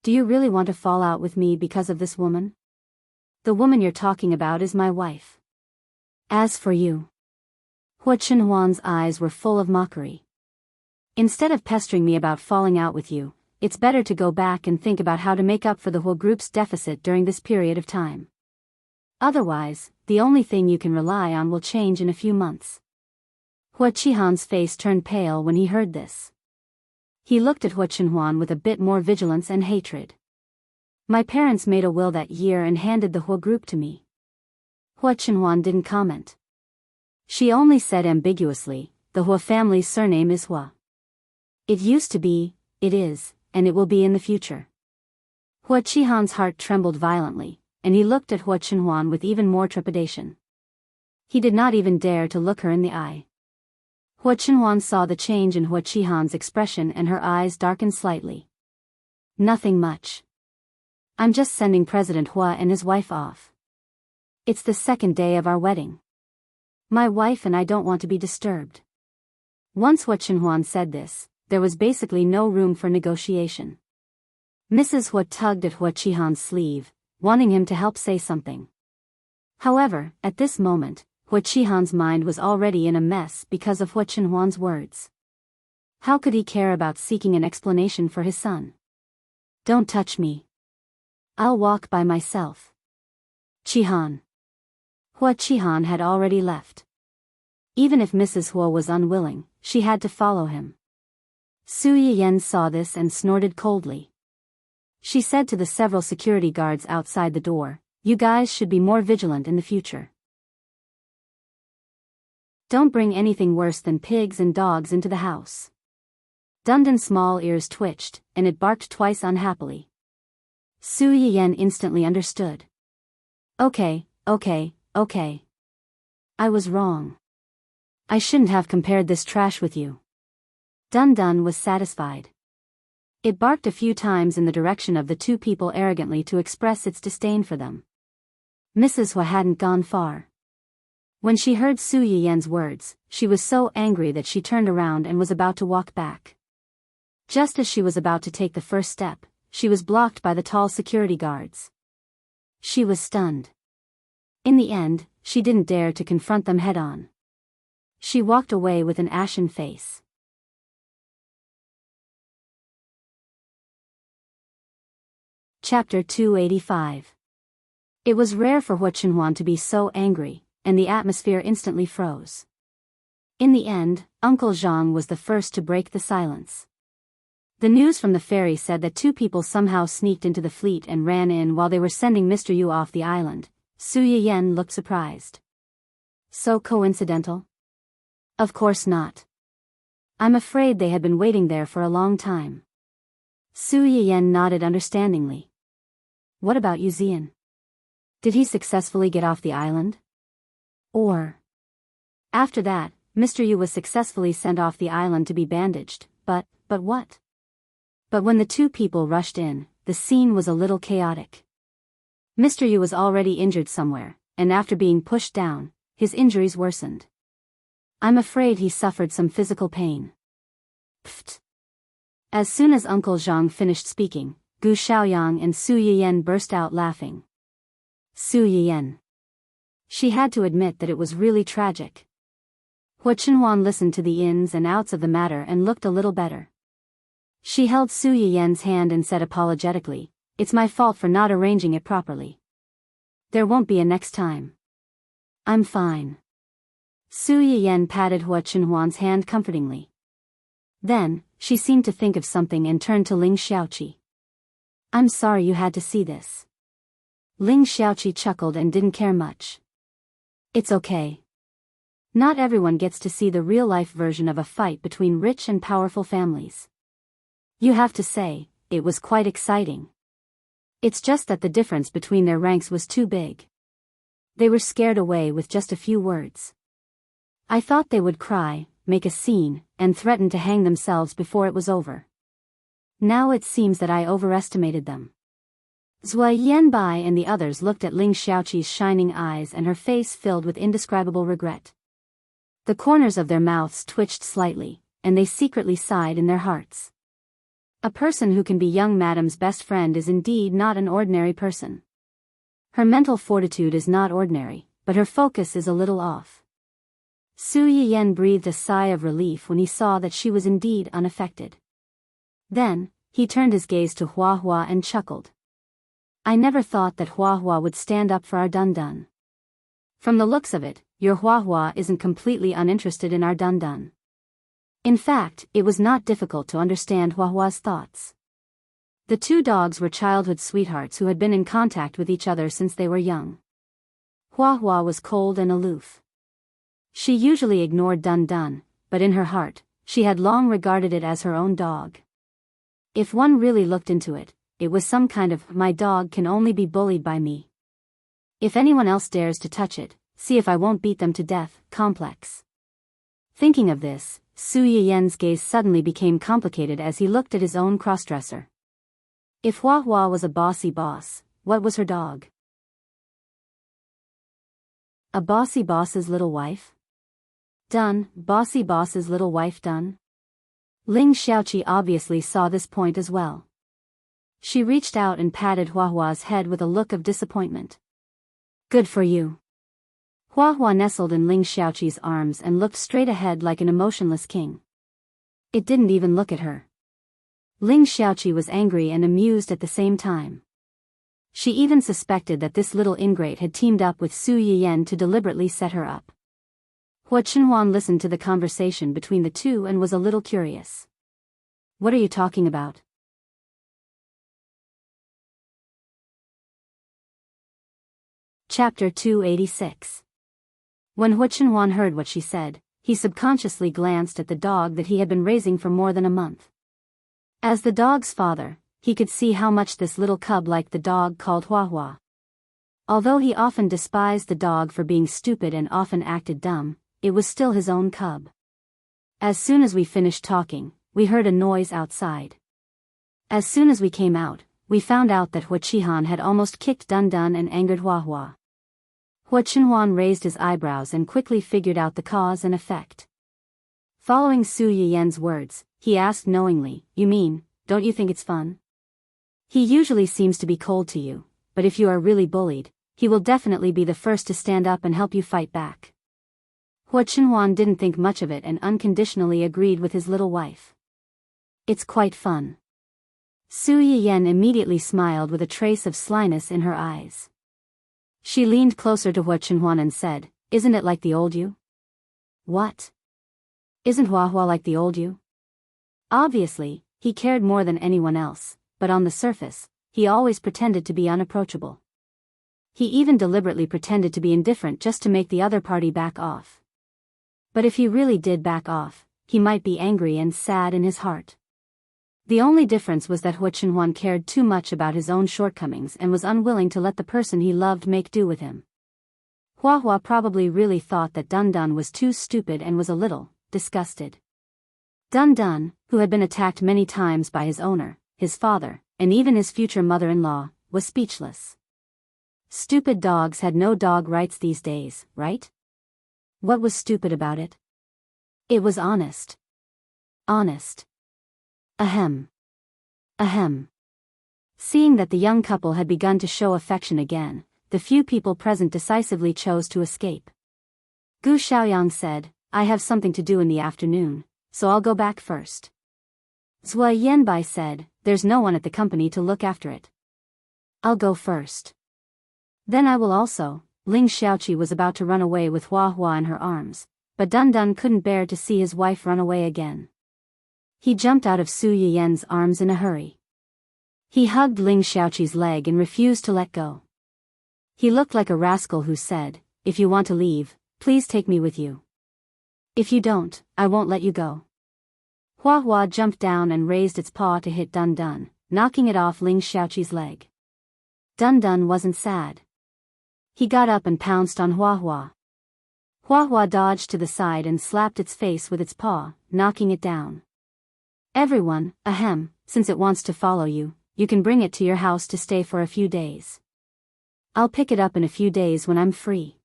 "Do you really want to fall out with me because of this woman? The woman you're talking about is my wife. As for you..." Hua Chenhuan's eyes were full of mockery. "Instead of pestering me about falling out with you, it's better to go back and think about how to make up for the Hua group's deficit during this period of time. Otherwise, the only thing you can rely on will change in a few months." Hua Qihan's face turned pale when he heard this. He looked at Hua Chenhuan with a bit more vigilance and hatred. "My parents made a will that year and handed the Hua group to me." Hua Chenhuan didn't comment. She only said ambiguously, "The Hua family's surname is Hua. It used to be, it is, and it will be in the future." Hua Qihan's heart trembled violently, and he looked at Hua Chenhuan with even more trepidation. He did not even dare to look her in the eye. Hua Chenhuan saw the change in Hua Qihan's expression and her eyes darkened slightly. "Nothing much. I'm just sending President Hua and his wife off. It's the second day of our wedding. My wife and I don't want to be disturbed." Once Hua Chenhuan said this, there was basically no room for negotiation. Mrs. Hua tugged at Hua Qihan's sleeve, wanting him to help say something. However, at this moment, Hua Qihan's mind was already in a mess because of Hua Chenhuan's words. How could he care about seeking an explanation for his son? Don't touch me. I'll walk by myself. Qihan. Hua Qihan had already left. Even if Mrs. Hua was unwilling, she had to follow him. Su Yiyen saw this and snorted coldly. She said to the several security guards outside the door, "You guys should be more vigilant in the future. Don't bring anything worse than pigs and dogs into the house." Dundan's small ears twitched, and it barked twice unhappily. Su Yiyen instantly understood. Okay. I was wrong. I shouldn't have compared this trash with you. Dun was satisfied. It barked a few times in the direction of the two people arrogantly to express its disdain for them. Mrs. Hua hadn't gone far. When she heard Su Yiyen's words, she was so angry that she turned around and was about to walk back. Just as she was about to take the first step, she was blocked by the tall security guards. She was stunned. In the end, she didn't dare to confront them head-on. She walked away with an ashen face. Chapter 285. It was rare for Hua Chenhuan to be so angry, and the atmosphere instantly froze. In the end, Uncle Zhang was the first to break the silence. The news from the ferry said that two people somehow sneaked into the fleet and ran in while they were sending Mr. Yu off the island. Su Yiyen looked surprised. So coincidental? Of course not. I'm afraid they had been waiting there for a long time. Su Yiyen nodded understandingly. What about Yu Zian? Did he successfully get off the island? Or... After that, Mr. Yu was successfully sent off the island to be bandaged, but what? But when the two people rushed in, the scene was a little chaotic. Mr. Yu was already injured somewhere, and after being pushed down, his injuries worsened. I'm afraid he suffered some physical pain. Pfft. As soon as Uncle Zhang finished speaking, Gu Xiaoyang and Su Yiyen burst out laughing. Su Yiyen. She had to admit that it was really tragic. Hua Chenhuan listened to the ins and outs of the matter and looked a little better. She held Su Yiyen's hand and said apologetically, "It's my fault for not arranging it properly. There won't be a next time. I'm fine." Su Yiyen patted Hua Chenhuan's hand comfortingly. Then, she seemed to think of something and turned to Ling Xiaoqi. "I'm sorry you had to see this." Ling Xiaoqi chuckled and didn't care much. It's okay. Not everyone gets to see the real-life version of a fight between rich and powerful families. You have to say, it was quite exciting. It's just that the difference between their ranks was too big. They were scared away with just a few words. I thought they would cry, make a scene, and threaten to hang themselves before it was over. Now it seems that I overestimated them. Zhua Yanbai and the others looked at Ling Xiaoqi's shining eyes and her face filled with indescribable regret. The corners of their mouths twitched slightly, and they secretly sighed in their hearts. A person who can be young madam's best friend is indeed not an ordinary person. Her mental fortitude is not ordinary, but her focus is a little off. Su Yiyen breathed a sigh of relief when he saw that she was indeed unaffected. Then, he turned his gaze to Hua Hua and chuckled. I never thought that Hua Hua would stand up for our Dun. From the looks of it, your Hua Hua isn't completely uninterested in our Dun. In fact, it was not difficult to understand Hua Hua's thoughts. The two dogs were childhood sweethearts who had been in contact with each other since they were young. Hua Hua was cold and aloof. She usually ignored Dun, but in her heart, she had long regarded it as her own dog. If one really looked into it, it was some kind of "my dog can only be bullied by me. If anyone else dares to touch it, see if I won't beat them to death" complex. Thinking of this, Su Yiyen's gaze suddenly became complicated as he looked at his own crossdresser. If Hua Hua was a bossy boss, what was her dog? A bossy boss's little wife? Bossy boss's little wife Dun? Ling Xiaoqi obviously saw this point as well. She reached out and patted Huahua's head with a look of disappointment. Good for you. Huahua nestled in Ling Xiaoqi's arms and looked straight ahead like an emotionless king. It didn't even look at her. Ling Xiaoqi was angry and amused at the same time. She even suspected that this little ingrate had teamed up with Su Yiyan to deliberately set her up. Hua Chenhuan listened to the conversation between the two and was a little curious. What are you talking about? Chapter 286. When Hua Chenhuan heard what she said, he subconsciously glanced at the dog that he had been raising for more than a month. As the dog's father, he could see how much this little cub liked the dog called Huahua. Although he often despised the dog for being stupid and often acted dumb, it was still his own cub. As soon as we finished talking, we heard a noise outside. As soon as we came out, we found out that Hua Qihan had almost kicked Dun Dun and angered Huahua. Hua Chenhuan raised his eyebrows and quickly figured out the cause and effect. Following Su Yiyan's words, he asked knowingly, "You mean, don't you think it's fun? He usually seems to be cold to you, but if you are really bullied, he will definitely be the first to stand up and help you fight back." Hua Chenhuan didn't think much of it and unconditionally agreed with his little wife. It's quite fun. Su Yiyan immediately smiled with a trace of slyness in her eyes. She leaned closer to Hua Chenhuan and said, "Isn't it like the old you?" "What? Isn't Huahua like the old you?" Obviously, he cared more than anyone else, but on the surface, he always pretended to be unapproachable. He even deliberately pretended to be indifferent just to make the other party back off. But if he really did back off, he might be angry and sad in his heart. The only difference was that Hua Chenhuan cared too much about his own shortcomings and was unwilling to let the person he loved make do with him. Huahua probably really thought that Dun Dun was too stupid and was a little disgusted. Dun Dun, who had been attacked many times by his owner, his father, and even his future mother-in-law, was speechless. Stupid dogs had no dog rights these days, right? What was stupid about it? It was honest. Honest. Ahem. Ahem. Seeing that the young couple had begun to show affection again, the few people present decisively chose to escape. Gu Xiaoyang said, "I have something to do in the afternoon, so I'll go back first." Zhua Yanbai said, "There's no one at the company to look after it. I'll go first." "Then I will also." Ling Xiaoqi was about to run away with Huahua in her arms, but Dun Dun couldn't bear to see his wife run away again. He jumped out of Su Yiyan's arms in a hurry. He hugged Ling Xiaoqi's leg and refused to let go. He looked like a rascal who said, "If you want to leave, please take me with you. If you don't, I won't let you go." Huahua jumped down and raised its paw to hit Dun Dun, knocking it off Ling Xiaoqi's leg. Dun Dun wasn't sad. He got up and pounced on Huahua. Huahua dodged to the side and slapped its face with its paw, knocking it down. "Everyone, ahem, since it wants to follow you, you can bring it to your house to stay for a few days. I'll pick it up in a few days when I'm free."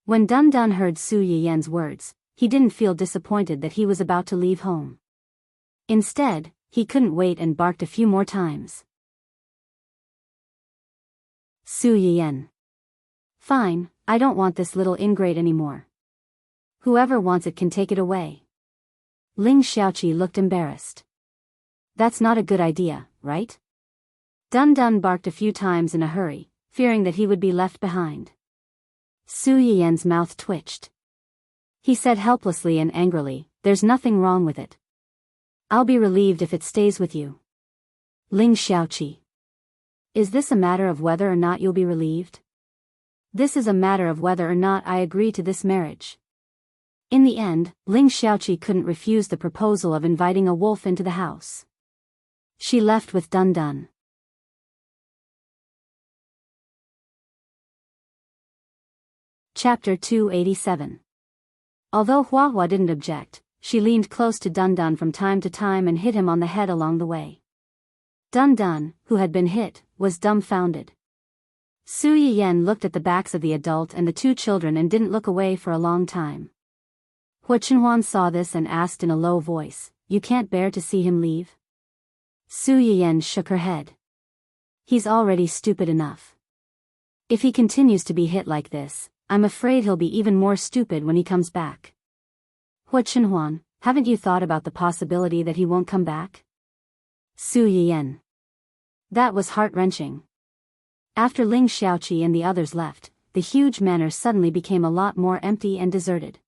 When Dun Dun heard Su Yiyan's words, he didn't feel disappointed that he was about to leave home. Instead, he couldn't wait and barked a few more times. Su Yiyan. "Fine, I don't want this little ingrate anymore. Whoever wants it can take it away." Ling Xiaoqi looked embarrassed. "That's not a good idea, right?" Dun Dun barked a few times in a hurry, fearing that he would be left behind. Su Yiyan's mouth twitched. He said helplessly and angrily, "There's nothing wrong with it. I'll be relieved if it stays with you." Ling Xiaoqi. "Is this a matter of whether or not you'll be relieved? This is a matter of whether or not I agree to this marriage." In the end, Ling Xiaoqi couldn't refuse the proposal of inviting a wolf into the house. She left with Dun Dun. Chapter 287. Although Huahua didn't object, she leaned close to Dun Dun from time to time and hit him on the head along the way. Dun Dun, who had been hit, was dumbfounded. Su Yiyan looked at the backs of the adult and the two children and didn't look away for a long time. Hua Chenhuan saw this and asked in a low voice, "You can't bear to see him leave?" Su Yiyan shook her head. He's already stupid enough. If he continues to be hit like this, I'm afraid he'll be even more stupid when he comes back. Hua Chenhuan, haven't you thought about the possibility that he won't come back? Su Yiyan. That was heart-wrenching. After Ling Xiaoqi and the others left, the huge manor suddenly became a lot more empty and deserted.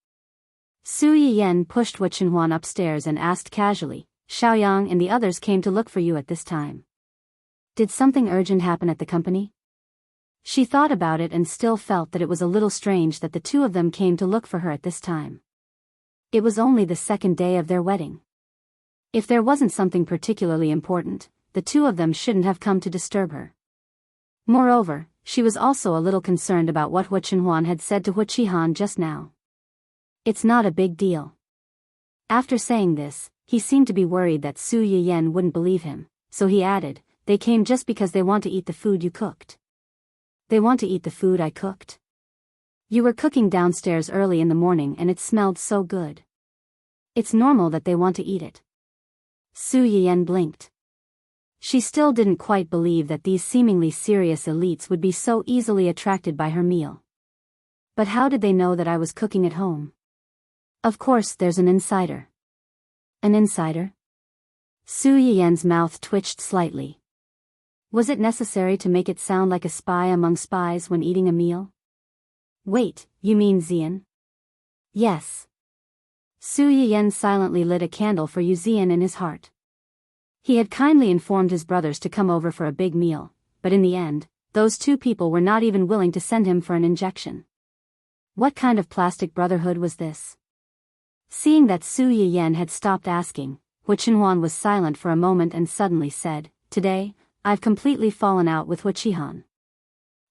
Su Yiyan pushed Hua Chenhuan upstairs and asked casually, Xiaoyang and the others came to look for you at this time. Did something urgent happen at the company? She thought about it and still felt that it was a little strange that the two of them came to look for her at this time. It was only the second day of their wedding. If there wasn't something particularly important, the two of them shouldn't have come to disturb her. Moreover, she was also a little concerned about what Hua Chenhuan had said to Hua Qihan just now. It's not a big deal. After saying this, he seemed to be worried that Su Yiyan wouldn't believe him, so he added, they came just because they want to eat the food you cooked. They want to eat the food I cooked? You were cooking downstairs early in the morning and it smelled so good. It's normal that they want to eat it. Su Yiyan blinked. She still didn't quite believe that these seemingly serious elites would be so easily attracted by her meal. But how did they know that I was cooking at home? Of course there's an insider. An insider? Su Yiyan's mouth twitched slightly. Was it necessary to make it sound like a spy among spies when eating a meal? Wait, you mean Xian? Yes. Su Yiyan silently lit a candle for Yu Xian in his heart. He had kindly informed his brothers to come over for a big meal, but in the end, those two people were not even willing to send him for an injection. What kind of plastic brotherhood was this? Seeing that Su Yiyan had stopped asking, Hua Chenhuan was silent for a moment and suddenly said, Today, I've completely fallen out with Hua Qihan.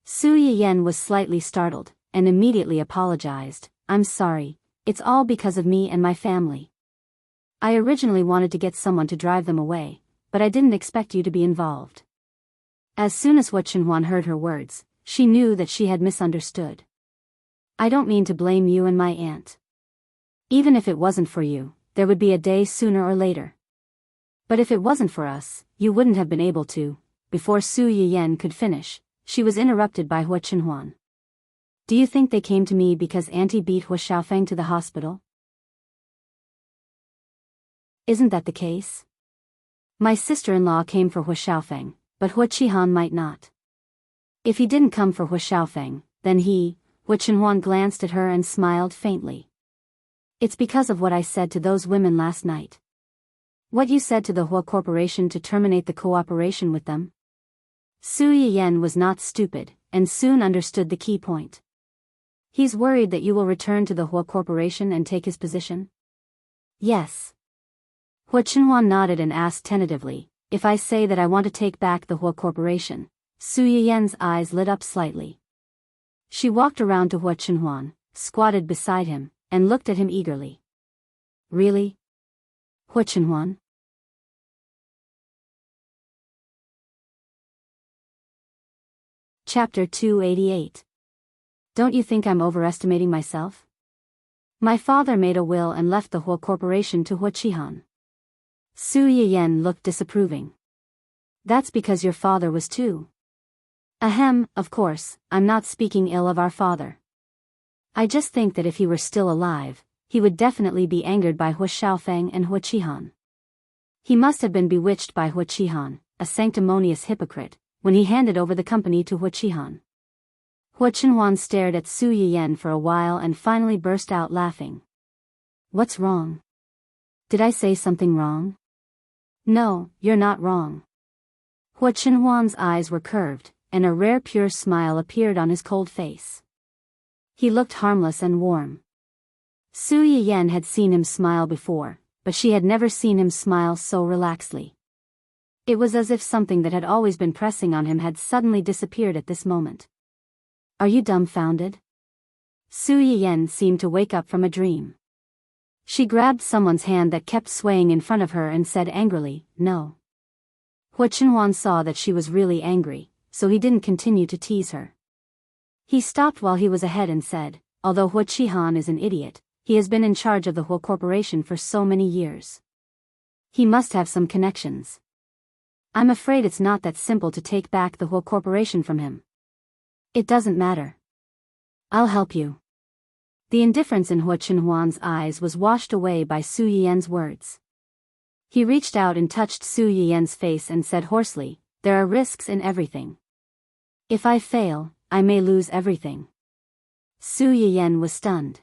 Su Yiyan was slightly startled, and immediately apologized, I'm sorry, it's all because of me and my family. I originally wanted to get someone to drive them away, but I didn't expect you to be involved. As soon as Hua Chenhuan heard her words, she knew that she had misunderstood. I don't mean to blame you and my aunt. Even if it wasn't for you, there would be a day sooner or later. But if it wasn't for us, you wouldn't have been able to. Before Su Yiyan could finish, she was interrupted by Hua Chenhuan. Do you think they came to me because Auntie beat Hua Xiaofeng to the hospital? Isn't that the case? My sister-in-law came for Hua Xiaofeng, but Hua Qihan might not. If he didn't come for Hua Xiaofeng, then Hua Chenhuan glanced at her and smiled faintly. It's because of what I said to those women last night. What you said to the Hua Corporation to terminate the cooperation with them? Su Yiyan was not stupid, and soon understood the key point. He's worried that you will return to the Hua Corporation and take his position? Yes. Hua Chenhuan nodded and asked tentatively, if I say that I want to take back the Hua Corporation? Su Yiyan's eyes lit up slightly. She walked around to Hua Chenhuan, squatted beside him, and looked at him eagerly. Really? Hua Chenhuan? Chapter 288. Don't you think I'm overestimating myself? My father made a will and left the Hua Corporation to Hua Qihan. Su Yiyan looked disapproving. That's because your father was too. Ahem, of course, I'm not speaking ill of our father. I just think that if he were still alive, he would definitely be angered by Hua Xiaofeng and Hua Qihan. He must have been bewitched by Hua Qihan, a sanctimonious hypocrite, when he handed over the company to Hua Qihan. Hua Chenhuan stared at Su Yiyan for a while and finally burst out laughing. What's wrong? Did I say something wrong? No, you're not wrong. Hua Chenhuan's eyes were curved, and a rare pure smile appeared on his cold face. He looked harmless and warm. Su Yiyan had seen him smile before, but she had never seen him smile so relaxedly. It was as if something that had always been pressing on him had suddenly disappeared at this moment. Are you dumbfounded? Su Yiyan seemed to wake up from a dream. She grabbed someone's hand that kept swaying in front of her and said angrily, No. Hua Chenhuan saw that she was really angry, so he didn't continue to tease her. He stopped while he was ahead and said, Although Hua Qihan is an idiot, he has been in charge of the Hua Corporation for so many years. He must have some connections. I'm afraid it's not that simple to take back the whole corporation from him. It doesn't matter. I'll help you. The indifference in Hua Chenhuan's eyes was washed away by Su Yiyen's words. He reached out and touched Su Yiyen's face and said hoarsely, "There are risks in everything. If I fail, I may lose everything." Su Yiyen was stunned.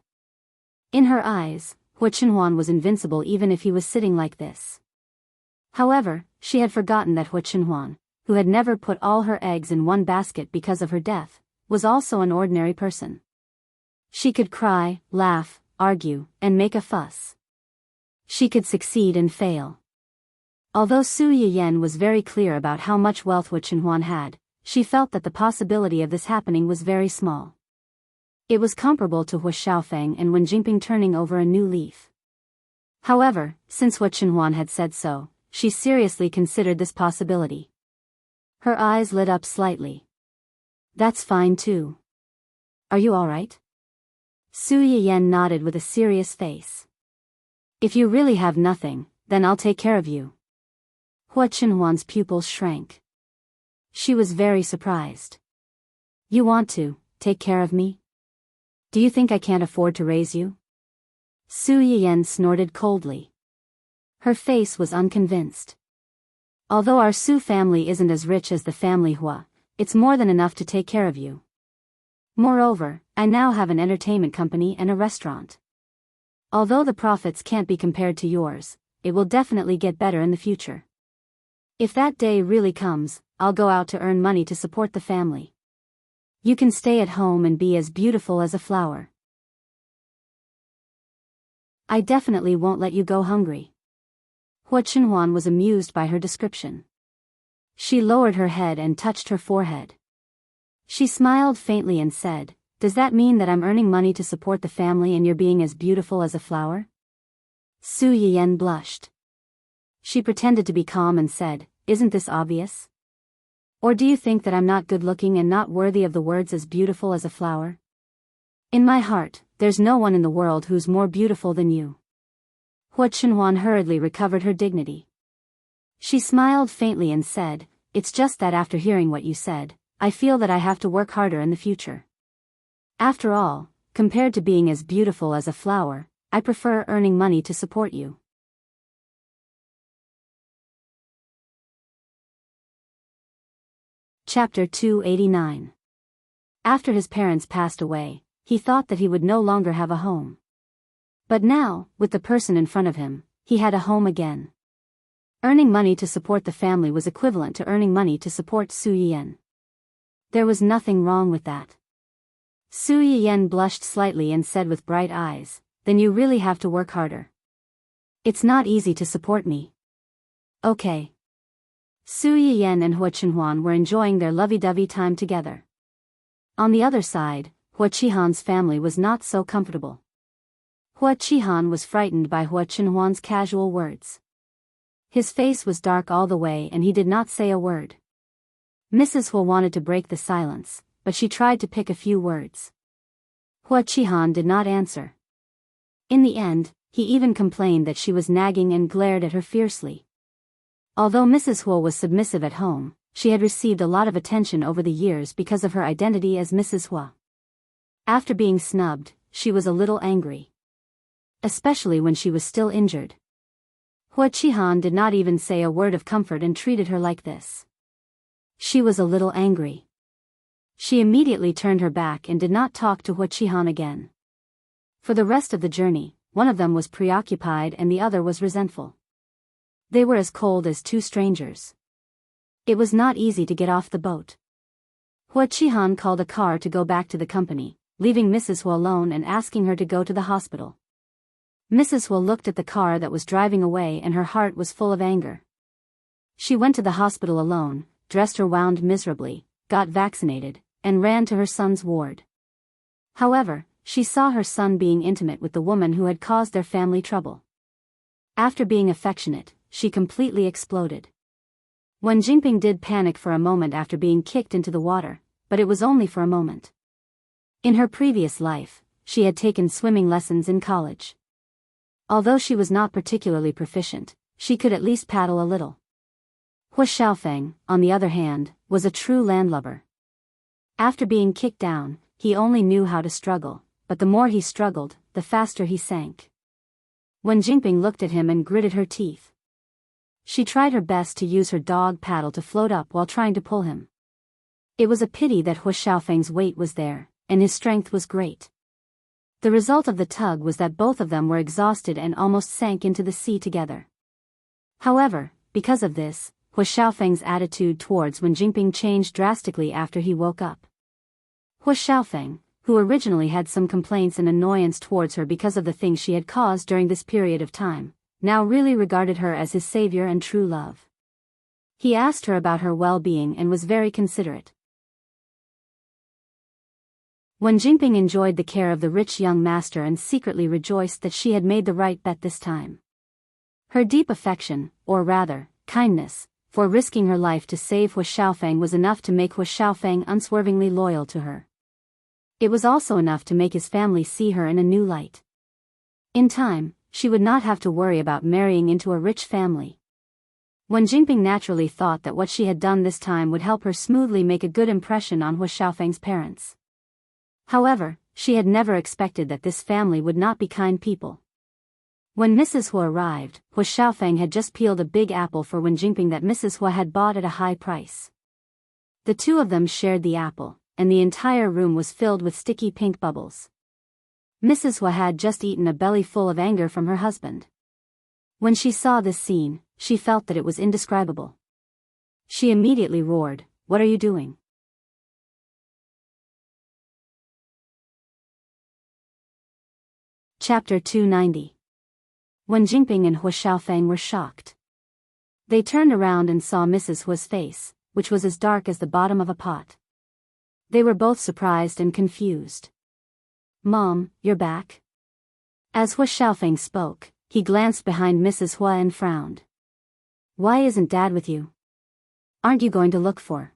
In her eyes, Hua Chenhuan was invincible even if he was sitting like this. However, she had forgotten that Hua Chenhuan, who had never put all her eggs in one basket because of her death, was also an ordinary person. She could cry, laugh, argue, and make a fuss. She could succeed and fail. Although Su Yiyen was very clear about how much wealth Hua Chenhuan had, she felt that the possibility of this happening was very small. It was comparable to Hua Xiaofeng and Wen Jingping turning over a new leaf. However, since Hua Chenhuan had said so, she seriously considered this possibility. Her eyes lit up slightly. "That's fine too. Are you all right?" Su Yiyen nodded with a serious face. "If you really have nothing, then I'll take care of you." Hua Chenhuan's pupils shrank. She was very surprised. "You want to take care of me? Do you think I can't afford to raise you?" Su Yiyen snorted coldly. Her face was unconvinced. "Although our Su family isn't as rich as the family Hua, it's more than enough to take care of you. Moreover, I now have an entertainment company and a restaurant. Although the profits can't be compared to yours, it will definitely get better in the future. If that day really comes, I'll go out to earn money to support the family. You can stay at home and be as beautiful as a flower. I definitely won't let you go hungry." Hua Chenhuan was amused by her description. She lowered her head and touched her forehead. She smiled faintly and said, "Does that mean that I'm earning money to support the family and you're being as beautiful as a flower?" Su Yiyen blushed. She pretended to be calm and said, "Isn't this obvious? Or do you think that I'm not good-looking and not worthy of the words as beautiful as a flower? In my heart, there's no one in the world who's more beautiful than you." Hua Chenhuan hurriedly recovered her dignity. She smiled faintly and said, "It's just that after hearing what you said, I feel that I have to work harder in the future. After all, compared to being as beautiful as a flower, I prefer earning money to support you." Chapter 289. After his parents passed away, he thought that he would no longer have a home. But now, with the person in front of him, he had a home again. Earning money to support the family was equivalent to earning money to support Su Yiyen. There was nothing wrong with that. Su Yiyen blushed slightly and said with bright eyes, "Then you really have to work harder. It's not easy to support me." "Okay." Su Yiyen and Hua Chenhuan were enjoying their lovey-dovey time together. On the other side, Hua Qihan's family was not so comfortable. Hua Qihan was frightened by Hua Chenhuan's casual words. His face was dark all the way and he did not say a word. Mrs. Hua wanted to break the silence, but she tried to pick a few words. Hua Qihan did not answer. In the end, he even complained that she was nagging and glared at her fiercely. Although Mrs. Hua was submissive at home, she had received a lot of attention over the years because of her identity as Mrs. Hua. After being snubbed, she was a little angry. Especially when she was still injured. Hua Qihan did not even say a word of comfort and treated her like this. She was a little angry. She immediately turned her back and did not talk to Hua Qihan again. For the rest of the journey, one of them was preoccupied and the other was resentful. They were as cold as two strangers. It was not easy to get off the boat. Hua Qihan called a car to go back to the company, leaving Mrs. Hua alone and asking her to go to the hospital. Mrs. Hua looked at the car that was driving away and her heart was full of anger. She went to the hospital alone, dressed her wound miserably, got vaccinated, and ran to her son's ward. However, she saw her son being intimate with the woman who had caused their family trouble. After being affectionate, she completely exploded. Wen Jingping did panic for a moment after being kicked into the water, but it was only for a moment. In her previous life, she had taken swimming lessons in college. Although she was not particularly proficient, she could at least paddle a little. Hua Xiaofeng, on the other hand, was a true landlubber. After being kicked down, he only knew how to struggle, but the more he struggled, the faster he sank. Wen Jingping looked at him and gritted her teeth. She tried her best to use her dog paddle to float up while trying to pull him. It was a pity that Hua Xiaofeng's weight was there, and his strength was great. The result of the tug was that both of them were exhausted and almost sank into the sea together. However, because of this, Hua Xiaofeng's attitude towards Wen Jingping changed drastically after he woke up. Hua Xiaofeng, who originally had some complaints and annoyance towards her because of the things she had caused during this period of time, now really regarded her as his savior and true love. He asked her about her well-being and was very considerate. Wen Jingping enjoyed the care of the rich young master and secretly rejoiced that she had made the right bet this time. Her deep affection, or rather, kindness, for risking her life to save Hua Xiaofeng was enough to make Hua Xiaofeng unswervingly loyal to her. It was also enough to make his family see her in a new light. In time, she would not have to worry about marrying into a rich family. Wen Jingping naturally thought that what she had done this time would help her smoothly make a good impression on Hua Xiaofeng's parents. However, she had never expected that this family would not be kind people. When Mrs. Hua arrived, Hua Xiaofeng had just peeled a big apple for Wen Jingping that Mrs. Hua had bought at a high price. The two of them shared the apple, and the entire room was filled with sticky pink bubbles. Mrs. Hua had just eaten a belly full of anger from her husband. When she saw this scene, she felt that it was indescribable. She immediately roared, "What are you doing?" Chapter 290. Wen Jingping and Hua Xiaofeng were shocked. They turned around and saw Mrs. Hua's face, which was as dark as the bottom of a pot. They were both surprised and confused. "Mom, you're back?" As Hua Xiaofeng spoke, he glanced behind Mrs. Hua and frowned. "Why isn't Dad with you? Aren't you going to look for?"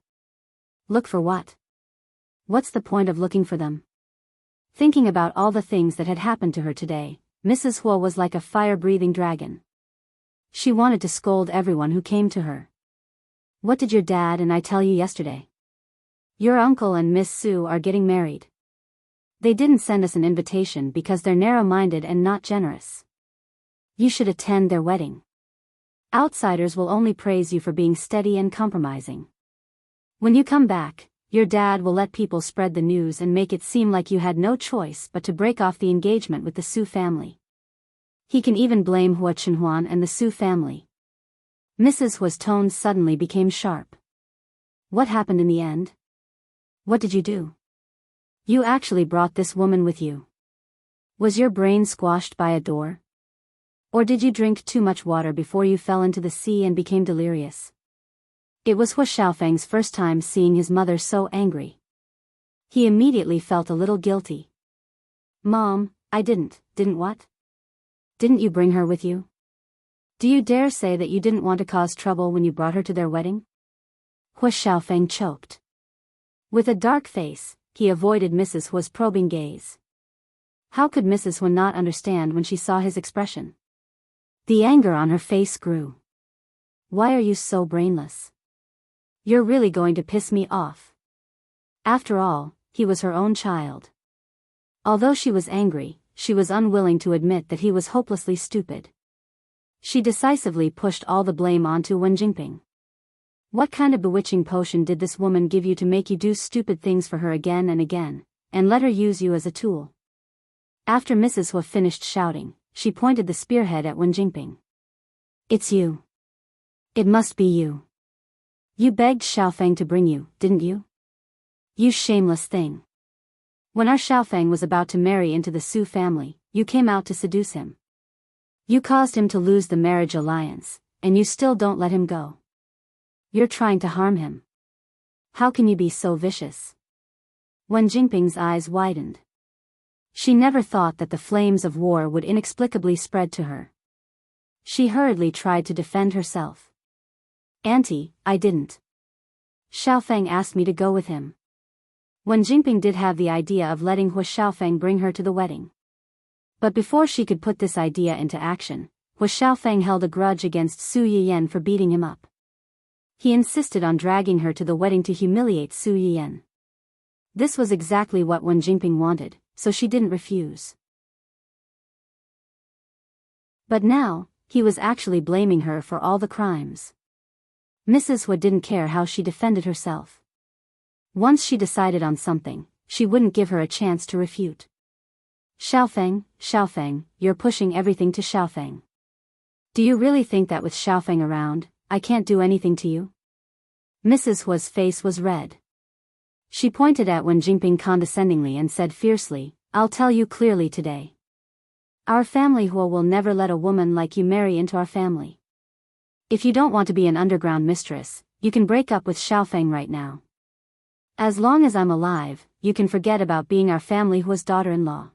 "Look for what? What's the point of looking for them?" Thinking about all the things that had happened to her today, Mrs. Hua was like a fire-breathing dragon. She wanted to scold everyone who came to her. "What did your dad and I tell you yesterday? Your uncle and Miss Sue are getting married. They didn't send us an invitation because they're narrow-minded and not generous. You should attend their wedding. Outsiders will only praise you for being steady and compromising. When you come back, your dad will let people spread the news and make it seem like you had no choice but to break off the engagement with the Su family. He can even blame Hua Chenhuan and the Su family." Mrs. Hua's tone suddenly became sharp. "What happened in the end? What did you do? You actually brought this woman with you. Was your brain squashed by a door? Or did you drink too much water before you fell into the sea and became delirious?" It was Hua Xiaofeng's first time seeing his mother so angry. He immediately felt a little guilty. "Mom, I didn't what? Didn't you bring her with you? Do you dare say that you didn't want to cause trouble when you brought her to their wedding?" Hua Xiaofeng choked. With a dark face, he avoided Mrs. Hua's probing gaze. How could Mrs. Hua not understand when she saw his expression? The anger on her face grew. "Why are you so brainless? You're really going to piss me off." After all, he was her own child. Although she was angry, she was unwilling to admit that he was hopelessly stupid. She decisively pushed all the blame onto Wen Jingping. "What kind of bewitching potion did this woman give you to make you do stupid things for her again and again, and let her use you as a tool?" After Mrs. Hua finished shouting, she pointed the spearhead at Wen Jingping. "It's you. It must be you. You begged Xiaofeng to bring you, didn't you? You shameless thing. When our Xiaofeng was about to marry into the Su family, you came out to seduce him. You caused him to lose the marriage alliance, and you still don't let him go. You're trying to harm him. How can you be so vicious?" Wen Jingping's eyes widened. She never thought that the flames of war would inexplicably spread to her. She hurriedly tried to defend herself. "Auntie, I didn't. Xiaofeng asked me to go with him." Wen Jingping did have the idea of letting Hua Xiaofeng bring her to the wedding. But before she could put this idea into action, Hua Xiaofeng held a grudge against Su Yiyan for beating him up. He insisted on dragging her to the wedding to humiliate Su Yiyan. This was exactly what Wen Jingping wanted, so she didn't refuse. But now, he was actually blaming her for all the crimes. Mrs. Hu didn't care how she defended herself. Once she decided on something, she wouldn't give her a chance to refute. Xiaofeng, you're pushing everything to Xiaofeng. Do you really think that with Xiaofeng around, I can't do anything to you? Mrs. Hu's face was red. She pointed at Wen Jingping condescendingly and said fiercely, I'll tell you clearly today. Our family Hu will never let a woman like you marry into our family. If you don't want to be an underground mistress, you can break up with Xiaofeng right now. As long as I'm alive, you can forget about being our family Hu's daughter-in-law.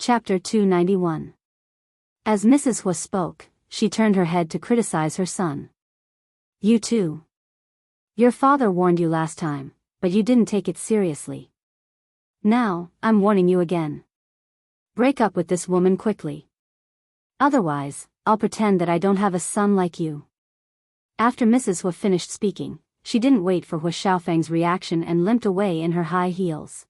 Chapter 291. As Mrs. Hu spoke, she turned her head to criticize her son. You too. Your father warned you last time, but you didn't take it seriously. Now, I'm warning you again. Break up with this woman quickly. Otherwise, I'll pretend that I don't have a son like you. After Mrs. Hu finished speaking, she didn't wait for Hu Xiaofeng's reaction and limped away in her high heels.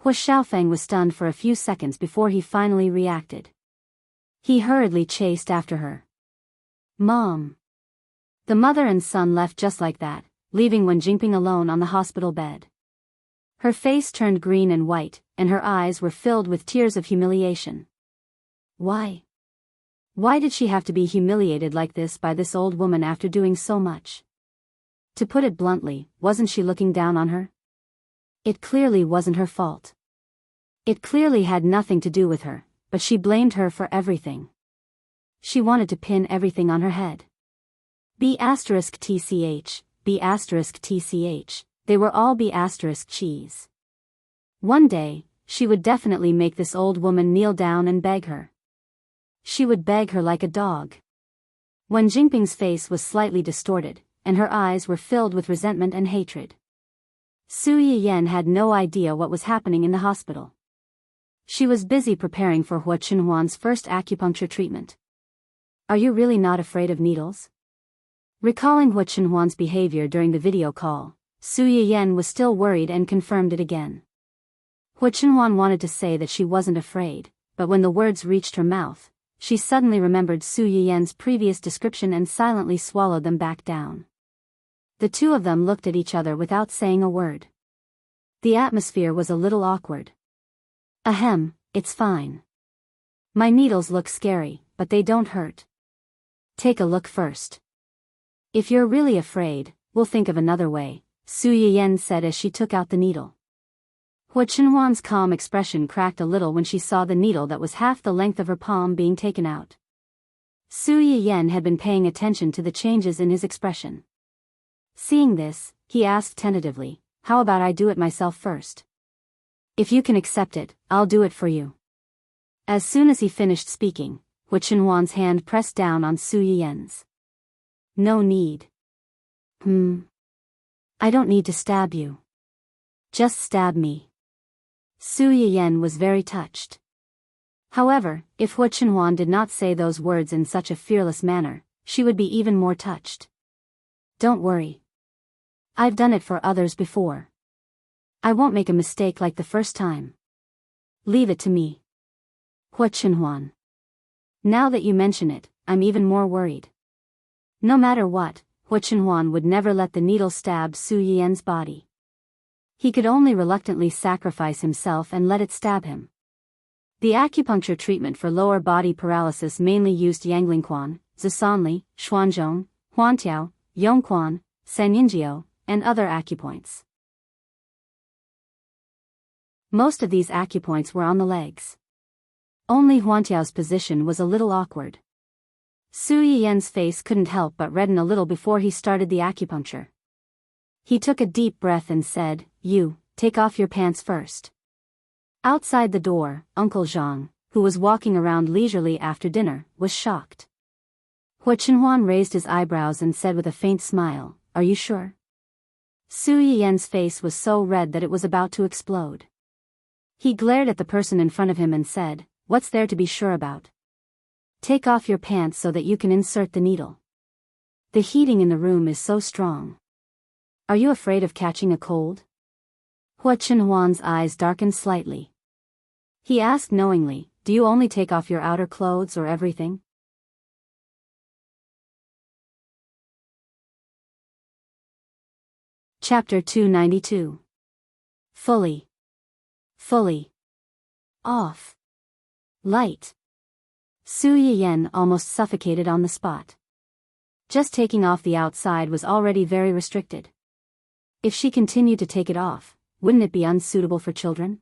Hu Xiaofeng was stunned for a few seconds before he finally reacted. He hurriedly chased after her. Mom! The mother and son left just like that, leaving Wen Jingping alone on the hospital bed. Her face turned green and white, and her eyes were filled with tears of humiliation. Why? Why did she have to be humiliated like this by this old woman after doing so much? To put it bluntly, wasn't she looking down on her? It clearly wasn't her fault. It clearly had nothing to do with her, but she blamed her for everything. She wanted to pin everything on her head. B*tch, B*tch, they were all B*cheese. One day, she would definitely make this old woman kneel down and beg her. She would beg her like a dog. Wen Jingping's face was slightly distorted, and her eyes were filled with resentment and hatred. Su Yiyan had no idea what was happening in the hospital. She was busy preparing for Hu Chenhuan's first acupuncture treatment. Are you really not afraid of needles? Recalling Hu Chenhuan's behavior during the video call, Su Yiyan was still worried and confirmed it again. Hu Chenhuan wanted to say that she wasn't afraid, but when the words reached her mouth, she suddenly remembered Su Yiyan's previous description and silently swallowed them back down. The two of them looked at each other without saying a word. The atmosphere was a little awkward. Ahem, it's fine. My needles look scary, but they don't hurt. Take a look first. If you're really afraid, we'll think of another way, Su Yiyan said as she took out the needle. Hu Chenhuan's calm expression cracked a little when she saw the needle that was half the length of her palm being taken out. Su Yiyan had been paying attention to the changes in his expression. Seeing this, he asked tentatively, how about I do it myself first? If you can accept it, I'll do it for you. As soon as he finished speaking, Hu Chenhuan's hand pressed down on Su Yiyan's. No need. I don't need to stab you. Just stab me. Su Yiyan was very touched. However, if Hu Chenhuan did not say those words in such a fearless manner, she would be even more touched. Don't worry. I've done it for others before. I won't make a mistake like the first time. Leave it to me. Hu Chenhuan. Now that you mention it, I'm even more worried. No matter what, Hu Chenhuan would never let the needle stab Su Yiyan's body. He could only reluctantly sacrifice himself and let it stab him. The acupuncture treatment for lower body paralysis mainly used Yanglingquan, Zisanli, Xuanzhong, Huantiao, Yongquan, Sanyinjiao, and other acupoints. Most of these acupoints were on the legs. Only Huantiao's position was a little awkward. Su Yiyan's face couldn't help but redden a little before he started the acupuncture. He took a deep breath and said, You, take off your pants first. Outside the door, Uncle Zhang, who was walking around leisurely after dinner, was shocked. Hu Chenhuan raised his eyebrows and said with a faint smile, Are you sure? Su Yiyan's face was so red that it was about to explode. He glared at the person in front of him and said, What's there to be sure about? Take off your pants so that you can insert the needle. The heating in the room is so strong. Are you afraid of catching a cold? Hua Chenhuan's eyes darkened slightly. He asked knowingly, do you only take off your outer clothes or everything? Chapter 292. Fully off. Light. Su Yiyen almost suffocated on the spot. Just taking off the outside was already very restricted. If she continued to take it off, wouldn't it be unsuitable for children?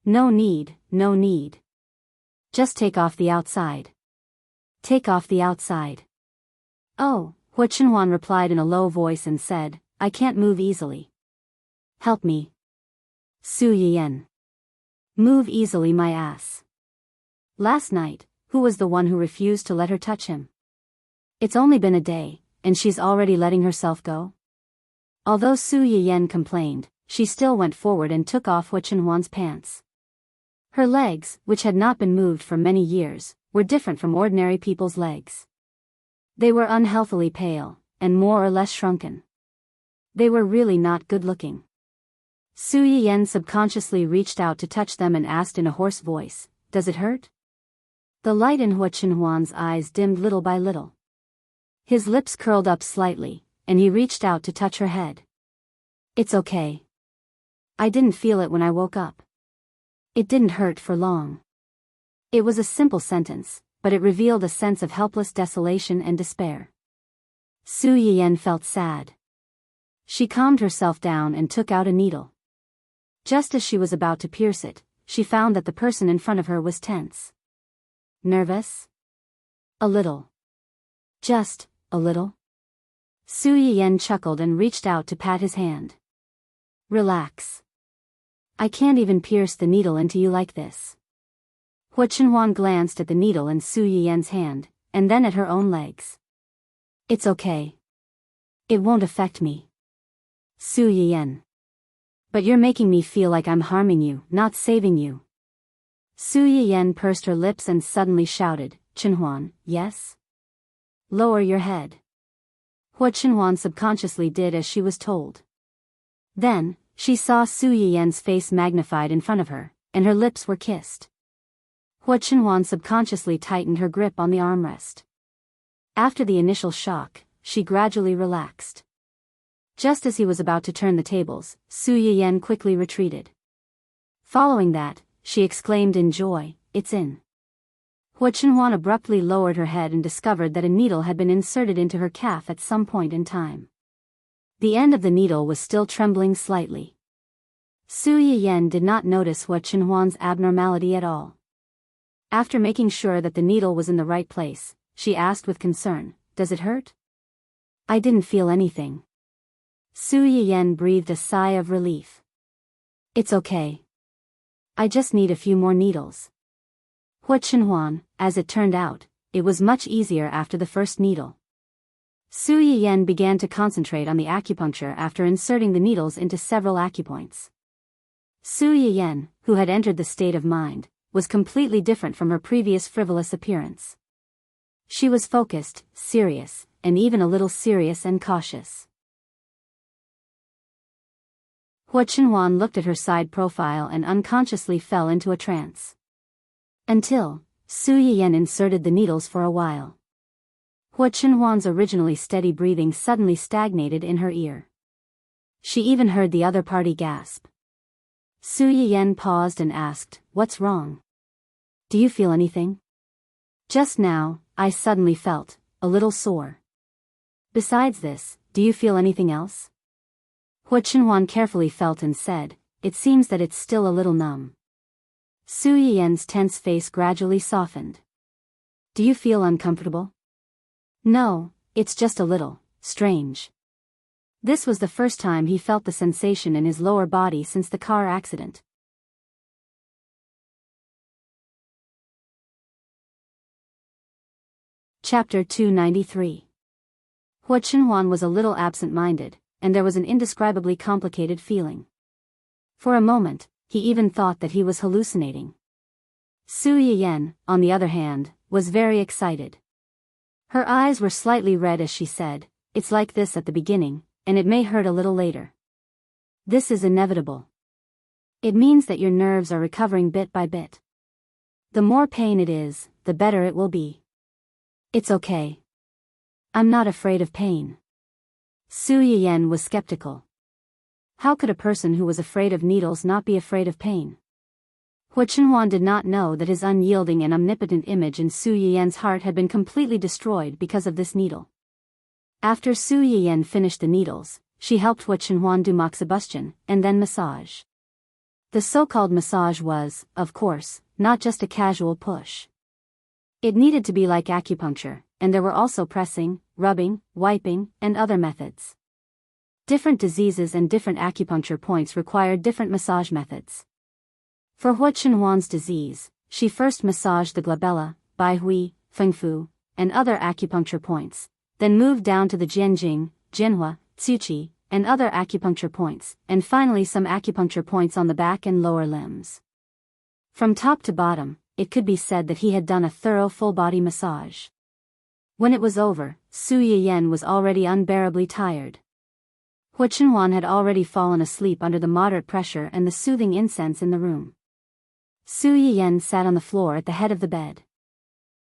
No need. Just take off the outside. Take off the outside. Oh, Hua Chenhuan replied in a low voice and said, I can't move easily. Help me. Su Yiyen. Move easily, my ass. Last night, who was the one who refused to let her touch him? It's only been a day, and she's already letting herself go? Although Su Yiyen complained, she still went forward and took off Hua Chenhuan's pants. Her legs, which had not been moved for many years, were different from ordinary people's legs. They were unhealthily pale, and more or less shrunken. They were really not good-looking. Su Yiyen subconsciously reached out to touch them and asked in a hoarse voice, does it hurt? The light in Hua Chenhuan's eyes dimmed little by little. His lips curled up slightly, and he reached out to touch her head. It's okay. I didn't feel it when I woke up. It didn't hurt for long. It was a simple sentence, but it revealed a sense of helpless desolation and despair. Su Yiyen felt sad. She calmed herself down and took out a needle. Just as she was about to pierce it, she found that the person in front of her was tense. Nervous? A little. Just a little. Su Yiyen chuckled and reached out to pat his hand. Relax. I can't even pierce the needle into you like this. Hua Chenhuan glanced at the needle in Su Yiyen's hand, and then at her own legs. It's okay. It won't affect me. Su Yiyen. But you're making me feel like I'm harming you, not saving you. Su Yiyen pursed her lips and suddenly shouted, Chenhuan, yes? Lower your head. Hua Chenhuan subconsciously did as she was told. Then, she saw Su Yiyen's face magnified in front of her, and her lips were kissed. Hua Chenhuan subconsciously tightened her grip on the armrest. After the initial shock, she gradually relaxed. Just as he was about to turn the tables, Su Yiyen quickly retreated. Following that, she exclaimed in joy, it's in. Hua Chenhuan abruptly lowered her head and discovered that a needle had been inserted into her calf at some point in time. The end of the needle was still trembling slightly. Su Yiyen did not notice Hua Chenhuan's abnormality at all. After making sure that the needle was in the right place, she asked with concern, does it hurt? I didn't feel anything. Su Yiyen breathed a sigh of relief. It's okay. I just need a few more needles. Hua Chenhuan, as it turned out, it was much easier after the first needle. Su Yiyen began to concentrate on the acupuncture after inserting the needles into several acupoints. Su Yiyen, who had entered the state of mind, was completely different from her previous frivolous appearance. She was focused, serious, and even a little serious and cautious. Hua Chenhuan looked at her side profile and unconsciously fell into a trance. Until, Su Yiyen inserted the needles for a while. Hua Chenhuan's originally steady breathing suddenly stagnated in her ear. She even heard the other party gasp. Su Yiyen paused and asked, what's wrong? Do you feel anything? Just now, I suddenly felt a little sore. Besides this, do you feel anything else? Hua Chenhuan carefully felt and said, it seems that it's still a little numb. Su Yiyen's tense face gradually softened. Do you feel uncomfortable? No, it's just a little strange. This was the first time he felt the sensation in his lower body since the car accident. Chapter 293. Hua Chenhuan was a little absent-minded, and there was an indescribably complicated feeling. For a moment, he even thought that he was hallucinating. Su Yiyen, on the other hand, was very excited. Her eyes were slightly red as she said, "It's like this at the beginning, and it may hurt a little later. This is inevitable. It means that your nerves are recovering bit by bit. The more pain it is, the better it will be. It's okay. I'm not afraid of pain." Su Yiyen was skeptical. How could a person who was afraid of needles not be afraid of pain? Hua Chenhuan did not know that his unyielding and omnipotent image in Su Yiyen's heart had been completely destroyed because of this needle. After Su Yiyen finished the needles, she helped Hua Chenhuan do moxibustion, and then massage. The so-called massage was, of course, not just a casual push. It needed to be like acupuncture, and there were also pressing, rubbing, wiping, and other methods. Different diseases and different acupuncture points required different massage methods. For Hua Chenhuan's disease, she first massaged the glabella, baihui, fengfu, and other acupuncture points, then moved down to the jianjing, jinhua, tsuchi, and other acupuncture points, and finally some acupuncture points on the back and lower limbs. From top to bottom, it could be said that he had done a thorough full-body massage. When it was over, Su Yiyen was already unbearably tired. Hua Chenhuan had already fallen asleep under the moderate pressure and the soothing incense in the room. Su Yiyen sat on the floor at the head of the bed.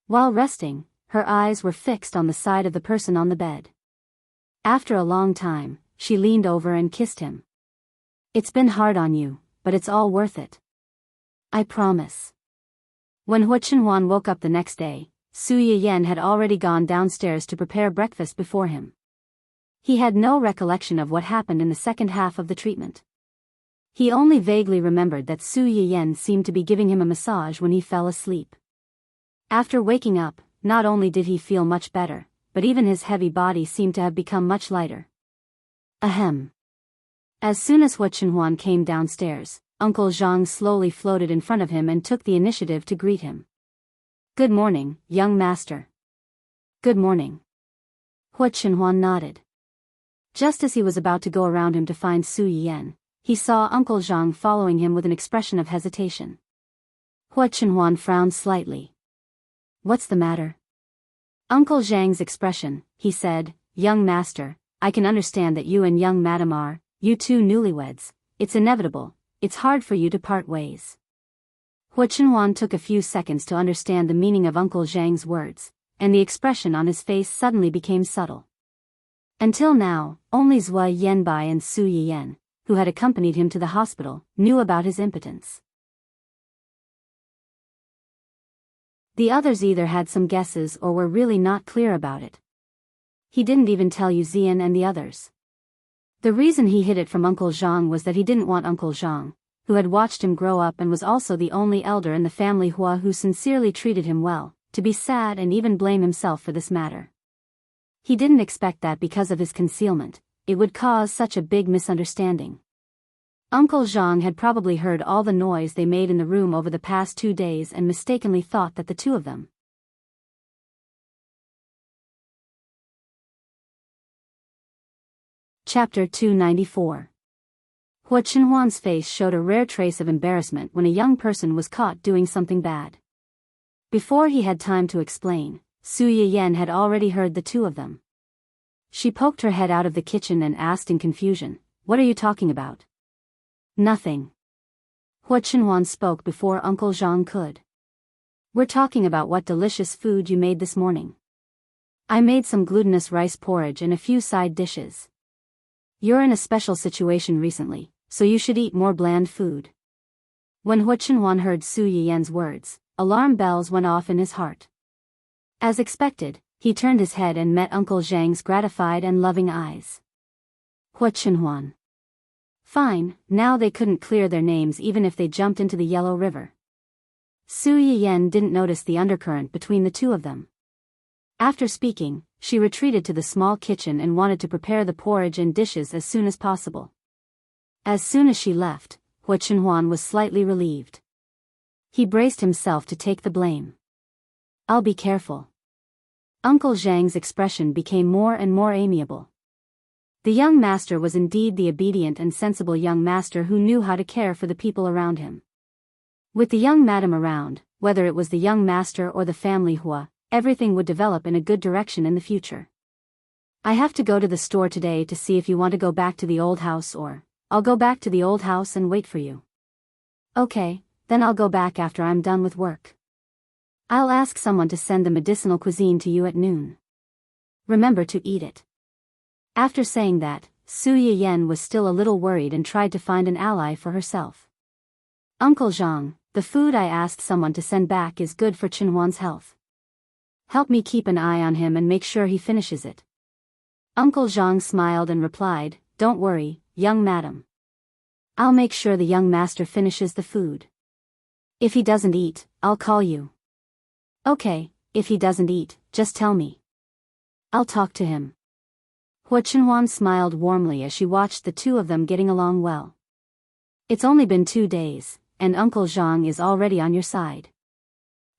While resting, her eyes were fixed on the side of the person on the bed. After a long time, she leaned over and kissed him. "It's been hard on you, but it's all worth it. I promise." When Hua Chenhuan woke up the next day, Su Yiyen had already gone downstairs to prepare breakfast before him. He had no recollection of what happened in the second half of the treatment. He only vaguely remembered that Su Yiyen seemed to be giving him a massage when he fell asleep. After waking up, not only did he feel much better, but even his heavy body seemed to have become much lighter. Ahem. As soon as Hua Chenhuan came downstairs, Uncle Zhang slowly floated in front of him and took the initiative to greet him. "Good morning, young master." "Good morning." Hua Chenhuan nodded. Just as he was about to go around him to find Su Yiyen, he saw Uncle Zhang following him with an expression of hesitation. Hua Chenhuan frowned slightly. "What's the matter?" Uncle Zhang's expression, he said, "Young master, I can understand that you and young madam are, you two newlyweds. It's inevitable, it's hard for you to part ways." Hua Chenhuan took a few seconds to understand the meaning of Uncle Zhang's words, and the expression on his face suddenly became subtle. Until now, only Zhua Yanbai and Su Yiyen, who had accompanied him to the hospital, knew about his impotence. The others either had some guesses or were really not clear about it. He didn't even tell Yu Zian and the others. The reason he hid it from Uncle Zhang was that he didn't want Uncle Zhang, who had watched him grow up and was also the only elder in the family Hua who sincerely treated him well, to be sad and even blame himself for this matter. He didn't expect that because of his concealment, it would cause such a big misunderstanding. Uncle Zhang had probably heard all the noise they made in the room over the past 2 days and mistakenly thought that the two of them. Chapter 294. Hua Chenhuan's face showed a rare trace of embarrassment when a young person was caught doing something bad. Before he had time to explain, Su Yiyen had already heard the two of them. She poked her head out of the kitchen and asked in confusion, "What are you talking about?" "Nothing." Hua Chenhuan spoke before Uncle Zhang could. "We're talking about what delicious food you made this morning. I made some glutinous rice porridge and a few side dishes. You're in a special situation recently, so you should eat more bland food." When Hua Chenhuan heard Su Yiyen's words, alarm bells went off in his heart. As expected, he turned his head and met Uncle Zhang's gratified and loving eyes. Hua Chenhuan. Fine, now they couldn't clear their names even if they jumped into the Yellow River. Su Yiyen didn't notice the undercurrent between the two of them. After speaking, she retreated to the small kitchen and wanted to prepare the porridge and dishes as soon as possible. As soon as she left, Hua Chenhuan was slightly relieved. He braced himself to take the blame. "I'll be careful." Uncle Zhang's expression became more and more amiable. The young master was indeed the obedient and sensible young master who knew how to care for the people around him. With the young madam around, whether it was the young master or the family Hua, everything would develop in a good direction in the future. I have to go to the store today to see if you want to go back to the old house or, I'll go back to the old house and wait for you. Okay, then I'll go back after I'm done with work. I'll ask someone to send the medicinal cuisine to you at noon. Remember to eat it. After saying that, Su Yiyen was still a little worried and tried to find an ally for herself. Uncle Zhang, the food I asked someone to send back is good for Qinhuan's health. Help me keep an eye on him and make sure he finishes it. Uncle Zhang smiled and replied, Don't worry, young madam. I'll make sure the young master finishes the food. If he doesn't eat, I'll call you. Okay, if he doesn't eat, just tell me. I'll talk to him. Hua Qinhuan smiled warmly as she watched the two of them getting along well. It's only been 2 days, and Uncle Zhang is already on your side.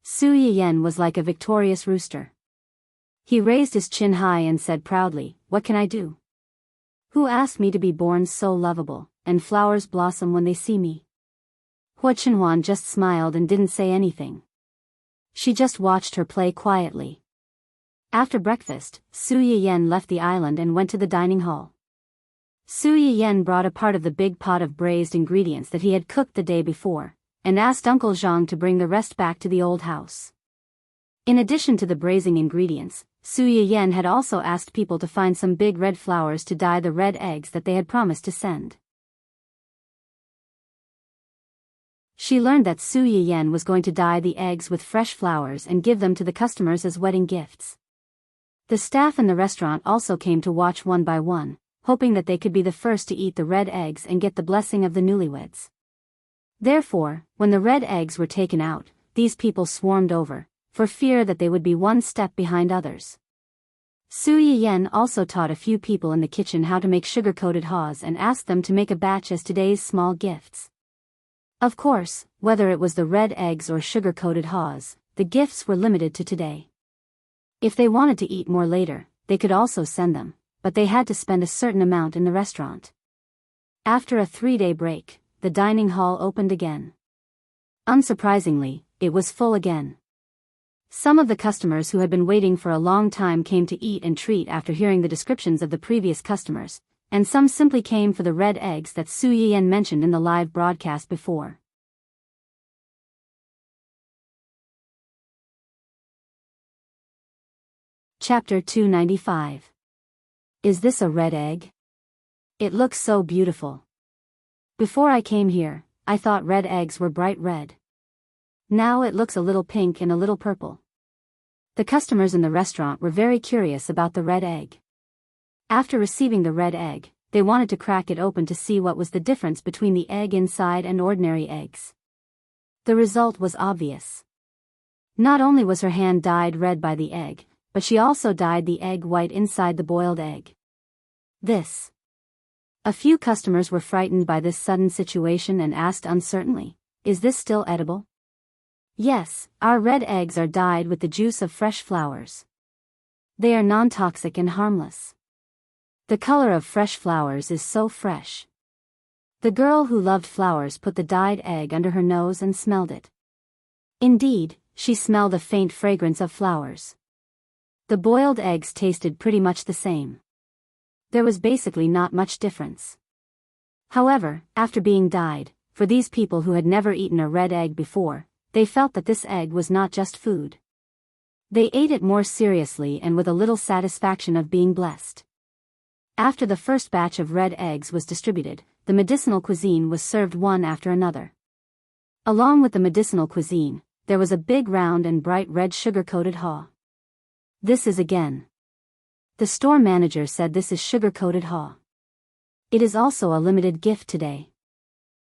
Su Yiyen was like a victorious rooster. He raised his chin high and said proudly, What can I do? Who asked me to be born so lovable, and flowers blossom when they see me? Hua Qinhuan just smiled and didn't say anything. She just watched her play quietly. After breakfast, Su Yiyen left the island and went to the dining hall. Su Yiyen brought a part of the big pot of braised ingredients that he had cooked the day before, and asked Uncle Zhang to bring the rest back to the old house. In addition to the braising ingredients, Su Yiyen had also asked people to find some big red flowers to dye the red eggs that they had promised to send. She learned that Su Yiyen was going to dye the eggs with fresh flowers and give them to the customers as wedding gifts. The staff in the restaurant also came to watch one by one, hoping that they could be the first to eat the red eggs and get the blessing of the newlyweds. Therefore, when the red eggs were taken out, these people swarmed over, for fear that they would be one step behind others. Su Yiyen also taught a few people in the kitchen how to make sugar-coated haws and asked them to make a batch as today's small gifts. Of course, whether it was the red eggs or sugar-coated haws, the gifts were limited to today. If they wanted to eat more later, they could also send them, but they had to spend a certain amount in the restaurant. After a 3-day break, the dining hall opened again. Unsurprisingly, it was full again. Some of the customers who had been waiting for a long time came to eat and treat after hearing the descriptions of the previous customers, and some simply came for the red eggs that Su Yiyen mentioned in the live broadcast before. Chapter 295. Is this a red egg? It looks so beautiful. Before I came here, I thought red eggs were bright red. Now it looks a little pink and a little purple. The customers in the restaurant were very curious about the red egg. After receiving the red egg, they wanted to crack it open to see what was the difference between the egg inside and ordinary eggs. The result was obvious. Not only was her hand dyed red by the egg, but she also dyed the egg white inside the boiled egg. A few customers were frightened by this sudden situation and asked uncertainly, Is this still edible? Yes, our red eggs are dyed with the juice of fresh flowers. They are non-toxic and harmless. The color of fresh flowers is so fresh. The girl who loved flowers put the dyed egg under her nose and smelled it. Indeed, she smelled a faint fragrance of flowers. The boiled eggs tasted pretty much the same. There was basically not much difference. However, after being dyed, for these people who had never eaten a red egg before, they felt that this egg was not just food. They ate it more seriously and with a little satisfaction of being blessed. After the first batch of red eggs was distributed, the medicinal cuisine was served one after another. Along with the medicinal cuisine, there was a big round and bright red sugar-coated haw. This is again. The store manager said this is sugar-coated haw. It is also a limited gift today.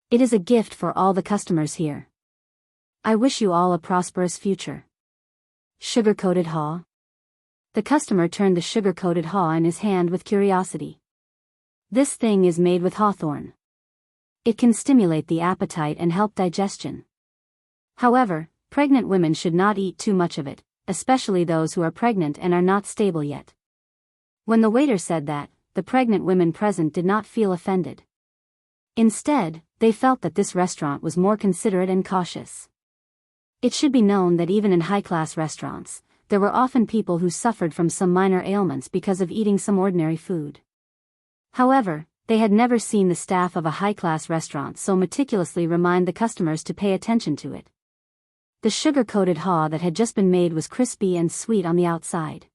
It is a gift for all the customers here. I wish you all a prosperous future. Sugar-coated haw? The customer turned the sugar-coated haw in his hand with curiosity. This thing is made with hawthorn. It can stimulate the appetite and help digestion. However, pregnant women should not eat too much of it, especially those who are pregnant and are not stable yet. When the waiter said that, the pregnant women present did not feel offended. Instead, they felt that this restaurant was more considerate and cautious. It should be known that even in high-class restaurants, there were often people who suffered from some minor ailments because of eating some ordinary food. However, they had never seen the staff of a high-class restaurant so meticulously remind the customers to pay attention to it. The sugar-coated haw that had just been made was crispy and sweet on the outside.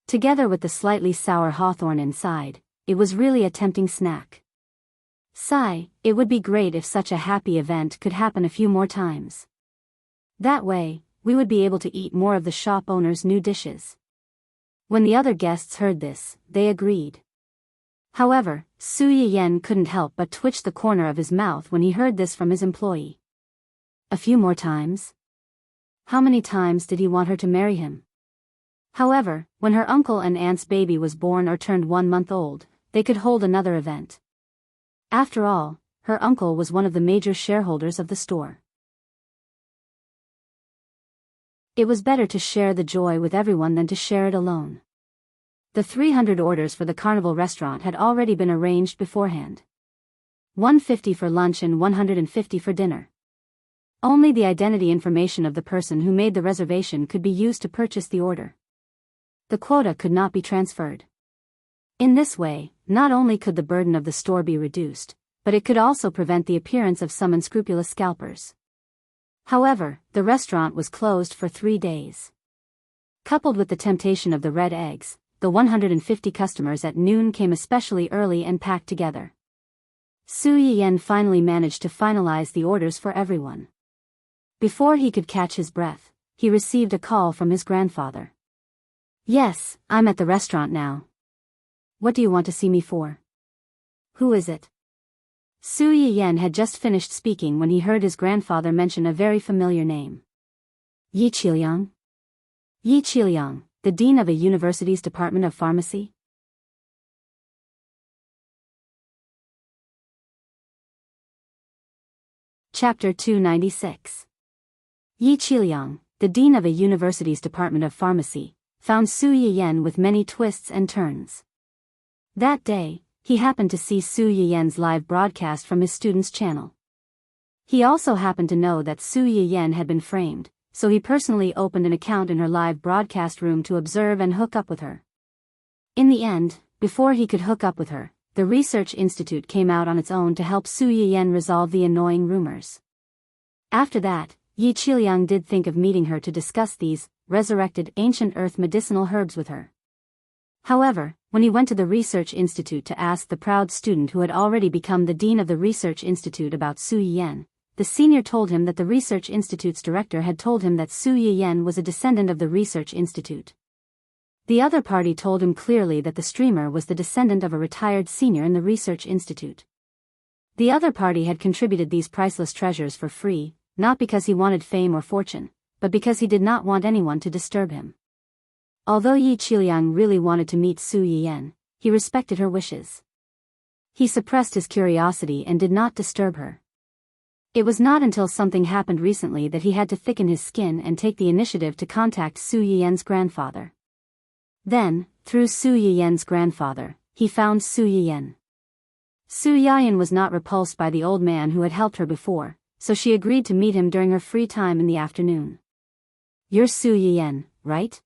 Together with the slightly sour hawthorn inside, it was really a tempting snack. Sigh, it would be great if such a happy event could happen a few more times. That way, we would be able to eat more of the shop owner's new dishes. When the other guests heard this, they agreed. However, Su Yiyen couldn't help but twitch the corner of his mouth when he heard this from his employee. A few more times? How many times did he want her to marry him? However, when her uncle and aunt's baby was born or turned 1 month old, they could hold another event. After all, her uncle was one of the major shareholders of the store. It was better to share the joy with everyone than to share it alone. The 300 orders for the carnival restaurant had already been arranged beforehand. 150 for lunch and 150 for dinner. Only the identity information of the person who made the reservation could be used to purchase the order. The quota could not be transferred. In this way, not only could the burden of the store be reduced, but it could also prevent the appearance of some unscrupulous scalpers. However, the restaurant was closed for 3 days. Coupled with the temptation of the red eggs, the 150 customers at noon came especially early and packed together. Su Yiyen finally managed to finalize the orders for everyone. Before he could catch his breath, he received a call from his grandfather. "Yes, I'm at the restaurant now. What do you want to see me for?" "Who is it?" Su Yiyen had just finished speaking when he heard his grandfather mention a very familiar name. Yi Qiliang? Yi Qiliang, the dean of a university's department of pharmacy? Chapter 296. Yi Qiliang, the dean of a university's department of pharmacy, found Su Yiyen with many twists and turns. That day, he happened to see Su Yiyen's live broadcast from his student's channel. He also happened to know that Su Yiyen had been framed, so he personally opened an account in her live broadcast room to observe and hook up with her. In the end, before he could hook up with her, the research institute came out on its own to help Su Yiyen resolve the annoying rumors. After that, Yi Qiliang did think of meeting her to discuss these resurrected ancient earth medicinal herbs with her. However, when he went to the research institute to ask the proud student who had already become the dean of the research institute about Su Yiyen, the senior told him that the research institute's director had told him that Su Yiyen was a descendant of the research institute. The other party told him clearly that the streamer was the descendant of a retired senior in the research institute. The other party had contributed these priceless treasures for free, not because he wanted fame or fortune, but because he did not want anyone to disturb him. Although Yi Qiliang really wanted to meet Su Yiyen, he respected her wishes. He suppressed his curiosity and did not disturb her. It was not until something happened recently that he had to thicken his skin and take the initiative to contact Su Yiyen's grandfather. Then, through Su Yiyen's grandfather, he found Su Yiyen. Su Yiyen was not repulsed by the old man who had helped her before, so she agreed to meet him during her free time in the afternoon. "You're Su Yiyen, right?"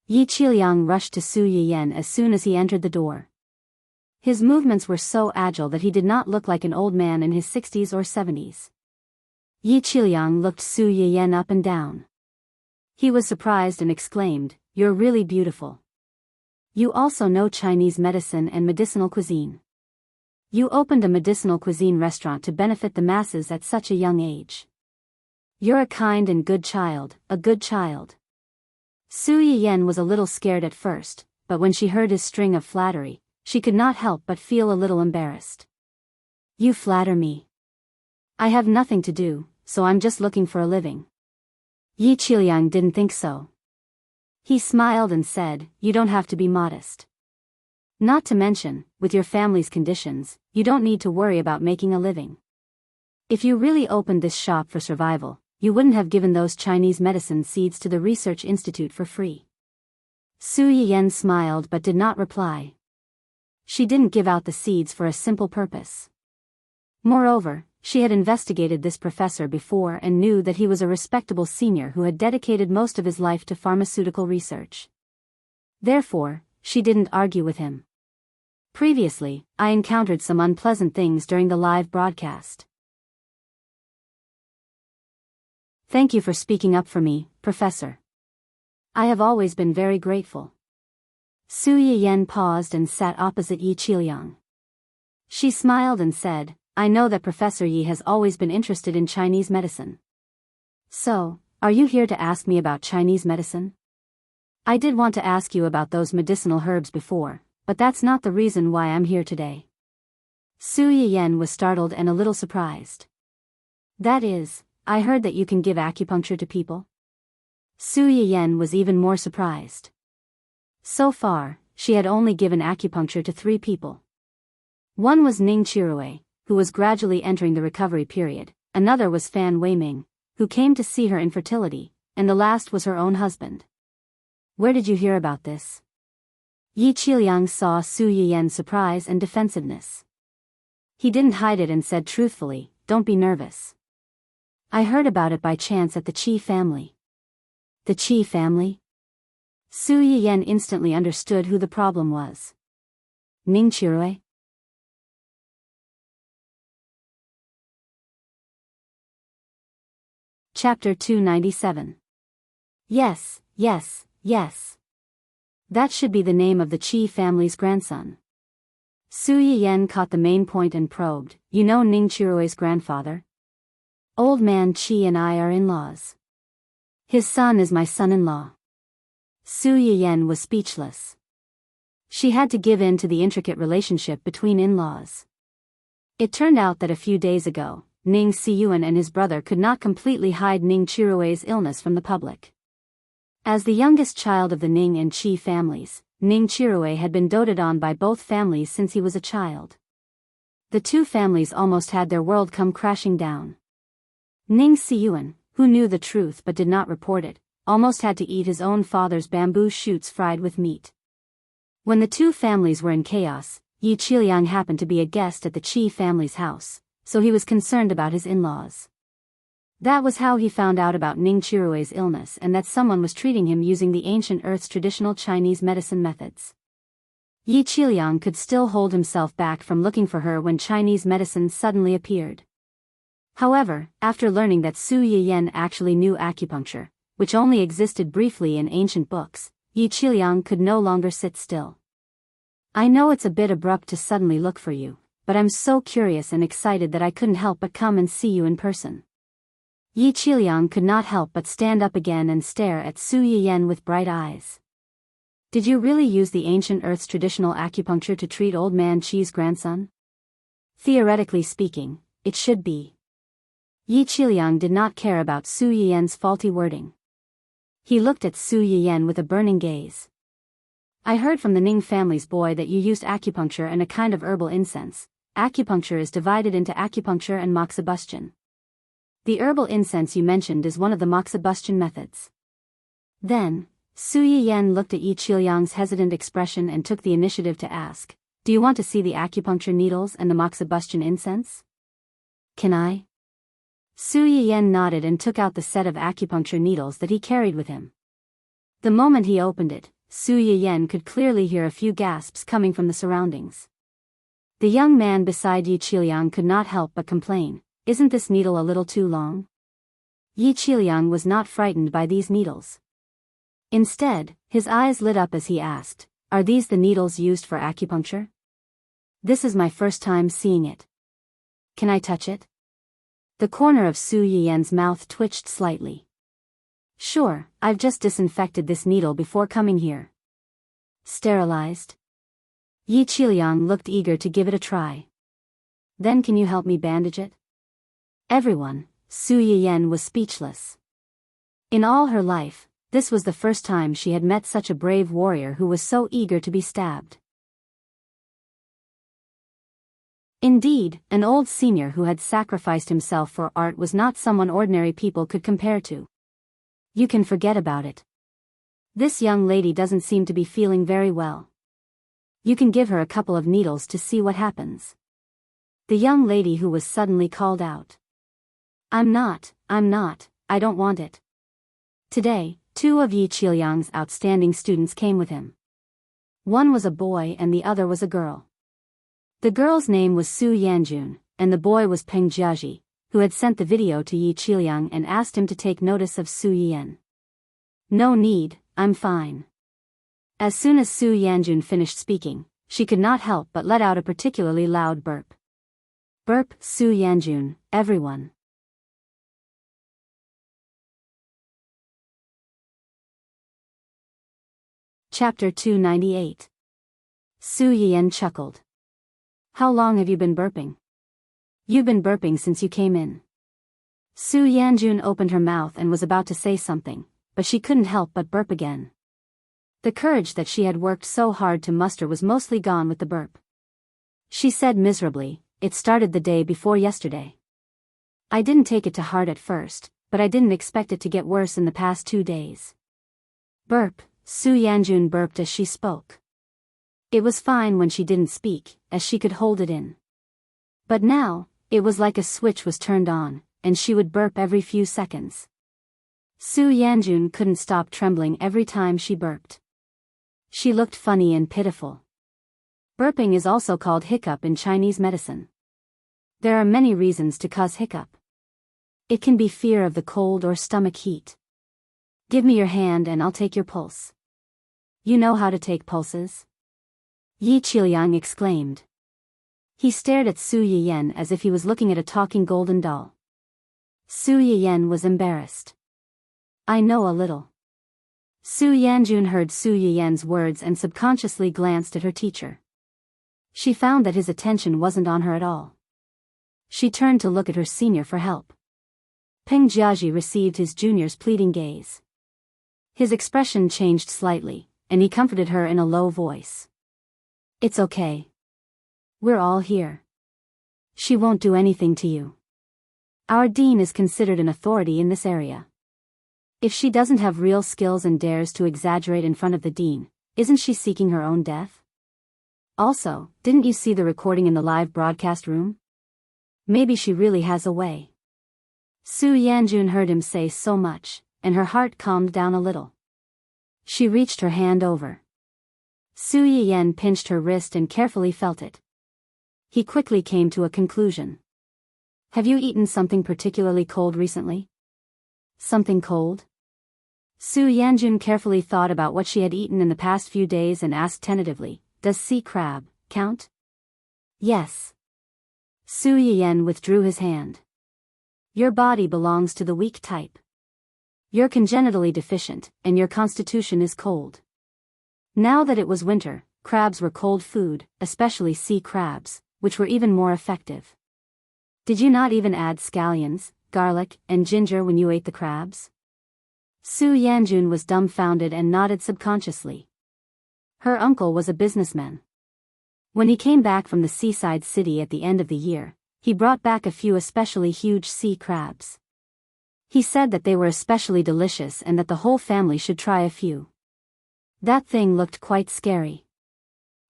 Yi Qiliang rushed to Su Yiyen as soon as he entered the door. His movements were so agile that he did not look like an old man in his 60s or 70s. Yi Qiliang looked Su Yiyen up and down. He was surprised and exclaimed, "You're really beautiful. You also know Chinese medicine and medicinal cuisine. You opened a medicinal cuisine restaurant to benefit the masses at such a young age. You're a kind and good child, a good child." Su Yiyen was a little scared at first, but when she heard his string of flattery, she could not help but feel a little embarrassed. "You flatter me. I have nothing to do, so I'm just looking for a living." Yi Qiliang didn't think so. He smiled and said, "You don't have to be modest. Not to mention, with your family's conditions, you don't need to worry about making a living. If you really opened this shop for survival, you wouldn't have given those Chinese medicine seeds to the research institute for free." Su Yiyen smiled but did not reply. She didn't give out the seeds for a simple purpose. Moreover, she had investigated this professor before and knew that he was a respectable senior who had dedicated most of his life to pharmaceutical research. Therefore, she didn't argue with him. Previously, I encountered some unpleasant things during the live broadcast. Thank you for speaking up for me, Professor. I have always been very grateful. Su Yiyen paused and sat opposite Yi Qiliang. She smiled and said, I know that Professor Yi has always been interested in Chinese medicine. So, are you here to ask me about Chinese medicine? I did want to ask you about those medicinal herbs before, but that's not the reason why I'm here today. Su Yiyen was startled and a little surprised. That is, I heard that you can give acupuncture to people? Su Yiyen was even more surprised. So far, she had only given acupuncture to 3 people. One was Ning Chirue, who was gradually entering the recovery period, another was Fan Weiming, who came to see her infertility, and the last was her own husband. Where did you hear about this? Yi Qiliang saw Su Yiyen's surprise and defensiveness. He didn't hide it and said truthfully, don't be nervous. I heard about it by chance at the Qi family. The Qi family? Su Yiyen instantly understood who the problem was. Ning Chirue? Chapter 297. Yes. That should be the name of the Qi family's grandson. Su Yiyen caught the main point and probed, you know Ning Chirue's grandfather? Old man Qi and I are in-laws. His son is my son-in-law. Su Yiyen was speechless. She had to give in to the intricate relationship between in-laws. It turned out that a few days ago, Ning Siyuan and his brother could not completely hide Ning Chirue's illness from the public. As the youngest child of the Ning and Qi families, Ning Chirue had been doted on by both families since he was a child. The 2 families almost had their world come crashing down. Ning Siyuan, who knew the truth but did not report it, almost had to eat his own father's bamboo shoots fried with meat. When the 2 families were in chaos, Yi Qiliang happened to be a guest at the Qi family's house, so he was concerned about his in-laws. That was how he found out about Ning Chirue's illness and that someone was treating him using the ancient Earth's traditional Chinese medicine methods. Yi Qiliang could still hold himself back from looking for her when Chinese medicine suddenly appeared. However, after learning that Su Yiyen actually knew acupuncture, which only existed briefly in ancient books, Yi Qiliang could no longer sit still. I know it's a bit abrupt to suddenly look for you, but I'm so curious and excited that I couldn't help but come and see you in person. Yi Qiliang could not help but stand up again and stare at Su Yiyen with bright eyes. Did you really use the ancient Earth's traditional acupuncture to treat old man Qi's grandson? Theoretically speaking, it should be. Yi Qiliang did not care about Su Yiyen's faulty wording. He looked at Su Yiyen with a burning gaze. I heard from the Ning family's boy that you used acupuncture and a kind of herbal incense. Acupuncture is divided into acupuncture and moxibustion. The herbal incense you mentioned is one of the moxibustion methods. Then, Su Yiyen looked at Yi Qiliang's hesitant expression and took the initiative to ask, do you want to see the acupuncture needles and the moxibustion incense? Can I? Su Yiyen nodded and took out the set of acupuncture needles that he carried with him. The moment he opened it, Su Yiyen could clearly hear a few gasps coming from the surroundings. The young man beside Yi Qiliang could not help but complain, isn't this needle a little too long? Yi Qiliang was not frightened by these needles. Instead, his eyes lit up as he asked, are these the needles used for acupuncture? This is my first time seeing it. Can I touch it? The corner of Su Yiyen's mouth twitched slightly. Sure, I've just disinfected this needle before coming here. Sterilized? Yi Qiliang looked eager to give it a try. Then can you help me bandage it? Everyone, Su Yiyen was speechless. In all her life, this was the first time she had met such a brave warrior who was so eager to be stabbed. Indeed, an old senior who had sacrificed himself for art was not someone ordinary people could compare to. You can forget about it. This young lady doesn't seem to be feeling very well. You can give her a couple of needles to see what happens. The young lady who was suddenly called out. I'm not, I don't want it. Today, two of Yi Qiliang's outstanding students came with him. One was a boy and the other was a girl. The girl's name was Su Yanjun, and the boy was Peng Jiaji, who had sent the video to Yi Qiliang and asked him to take notice of Su Yan. No need, I'm fine. As soon as Su Yanjun finished speaking, she could not help but let out a particularly loud burp. Burp, Su Yanjun, everyone. Chapter 298. Su Yan chuckled. How long have you been burping? You've been burping since you came in. Su Yanjun opened her mouth and was about to say something, but she couldn't help but burp again. The courage that she had worked so hard to muster was mostly gone with the burp. She said miserably, it started the day before yesterday. I didn't take it to heart at first, but I didn't expect it to get worse in the past 2 days. Burp, Su Yanjun burped as she spoke. It was fine when she didn't speak, as she could hold it in. But now, it was like a switch was turned on, and she would burp every few seconds. Su Yanjun couldn't stop trembling every time she burped. She looked funny and pitiful. Burping is also called hiccup in Chinese medicine. There are many reasons to cause hiccup. It can be fear of the cold or stomach heat. Give me your hand and I'll take your pulse. You know how to take pulses? Yi Qiliang exclaimed. He stared at Su Yiyan as if he was looking at a talking golden doll. Su Yiyan was embarrassed. I know a little. Su Yanjun heard Su Yiyan's words and subconsciously glanced at her teacher. She found that his attention wasn't on her at all. She turned to look at her senior for help. Peng Jiaji received his junior's pleading gaze. His expression changed slightly, and he comforted her in a low voice. It's okay. We're all here. She won't do anything to you. Our dean is considered an authority in this area. If she doesn't have real skills and dares to exaggerate in front of the dean, isn't she seeking her own death? Also, didn't you see the recording in the live broadcast room? Maybe she really has a way. Su Yanjun heard him say so much, and her heart calmed down a little. She reached her hand over. Su Yiyan pinched her wrist and carefully felt it. He quickly came to a conclusion. Have you eaten something particularly cold recently? Something cold? Su Yanjun carefully thought about what she had eaten in the past few days and asked tentatively, does sea crab count? Yes. Su Yiyan withdrew his hand. Your body belongs to the weak type. You're congenitally deficient, and your constitution is cold. Now that it was winter, crabs were cold food, especially sea crabs, which were even more effective. Did you not even add scallions, garlic, and ginger when you ate the crabs? Su Yanjun was dumbfounded and nodded subconsciously. Her uncle was a businessman. When he came back from the seaside city at the end of the year, he brought back a few especially huge sea crabs. He said that they were especially delicious and that the whole family should try a few. That thing looked quite scary.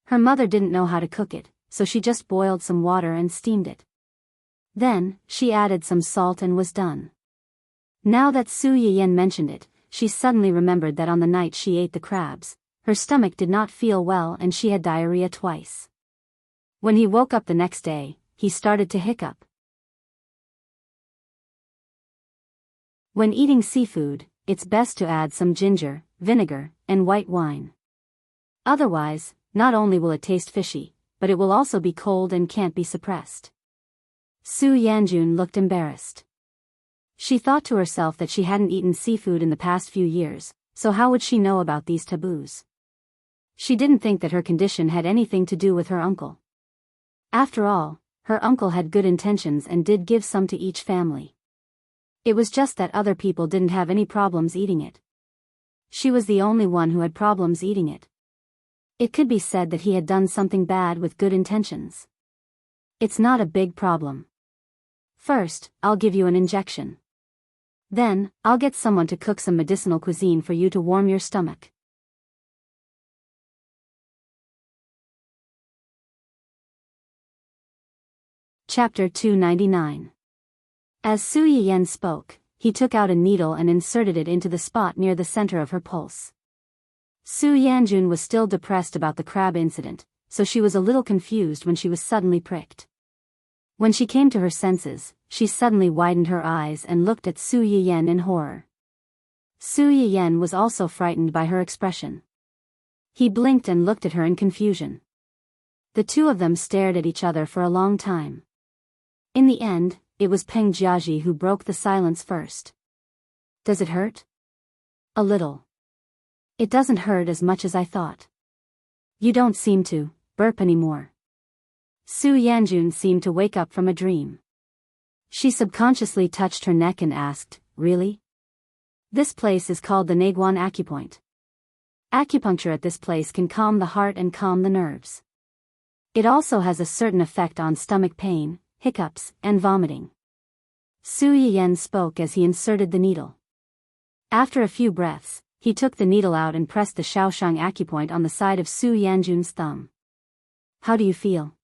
Her mother didn't know how to cook it, so she just boiled some water and steamed it. Then, she added some salt and was done. Now that Su Yiyan mentioned it, she suddenly remembered that on the night she ate the crabs, her stomach did not feel well and she had diarrhea twice. When he woke up the next day, he started to hiccup. When eating seafood, it's best to add some ginger, vinegar, and white wine. Otherwise, not only will it taste fishy, but it will also be cold and can't be suppressed. Su Yanjun looked embarrassed. She thought to herself that she hadn't eaten seafood in the past few years, so how would she know about these taboos? She didn't think that her condition had anything to do with her uncle. After all, her uncle had good intentions and did give some to each family. It was just that other people didn't have any problems eating it. She was the only one who had problems eating it. It could be said that he had done something bad with good intentions. It's not a big problem. First, I'll give you an injection. Then, I'll get someone to cook some medicinal cuisine for you to warm your stomach. Chapter 299. As Su Yiyen spoke, he took out a needle and inserted it into the spot near the center of her pulse. Su Yanjun was still depressed about the crab incident, so she was a little confused when she was suddenly pricked. When she came to her senses, she suddenly widened her eyes and looked at Su Yiyen in horror. Su Yiyen was also frightened by her expression. He blinked and looked at her in confusion. The two of them stared at each other for a long time. In the end, it was Peng Jiaji who broke the silence first. Does it hurt? A little. It doesn't hurt as much as I thought. You don't seem to burp anymore. Su Yanjun seemed to wake up from a dream. She subconsciously touched her neck and asked, "Really?" This place is called the Naguan Acupoint. Acupuncture at this place can calm the heart and calm the nerves. It also has a certain effect on stomach pain, hiccups, and vomiting. Su Yiyen spoke as he inserted the needle. After a few breaths, he took the needle out and pressed the Shaoshang acupoint on the side of Su Yanjun's thumb. How do you feel?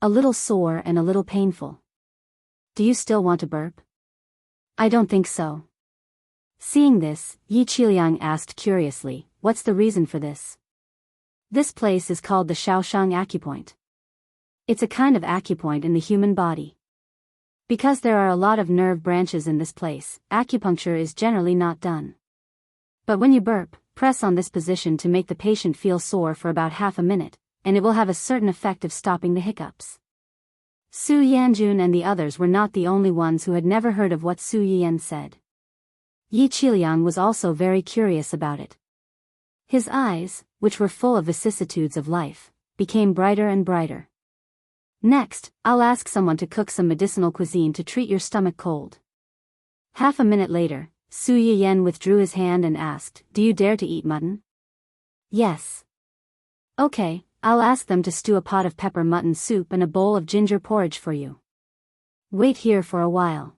A little sore and a little painful. Do you still want to burp? I don't think so. Seeing this, Yi Qiliang asked curiously, what's the reason for this? This place is called the Shaoshang acupoint. It's a kind of acupoint in the human body. Because there are a lot of nerve branches in this place, acupuncture is generally not done. But when you burp, press on this position to make the patient feel sore for about half a minute, and it will have a certain effect of stopping the hiccups. Su Yanjun and the others were not the only ones who had never heard of what Su Yiyen said. Yi Qiliang was also very curious about it. His eyes, which were full of vicissitudes of life, became brighter and brighter. Next, I'll ask someone to cook some medicinal cuisine to treat your stomach cold. Half a minute later, Su Yiyen withdrew his hand and asked, do you dare to eat mutton? Yes. Okay, I'll ask them to stew a pot of pepper mutton soup and a bowl of ginger porridge for you. Wait here for a while.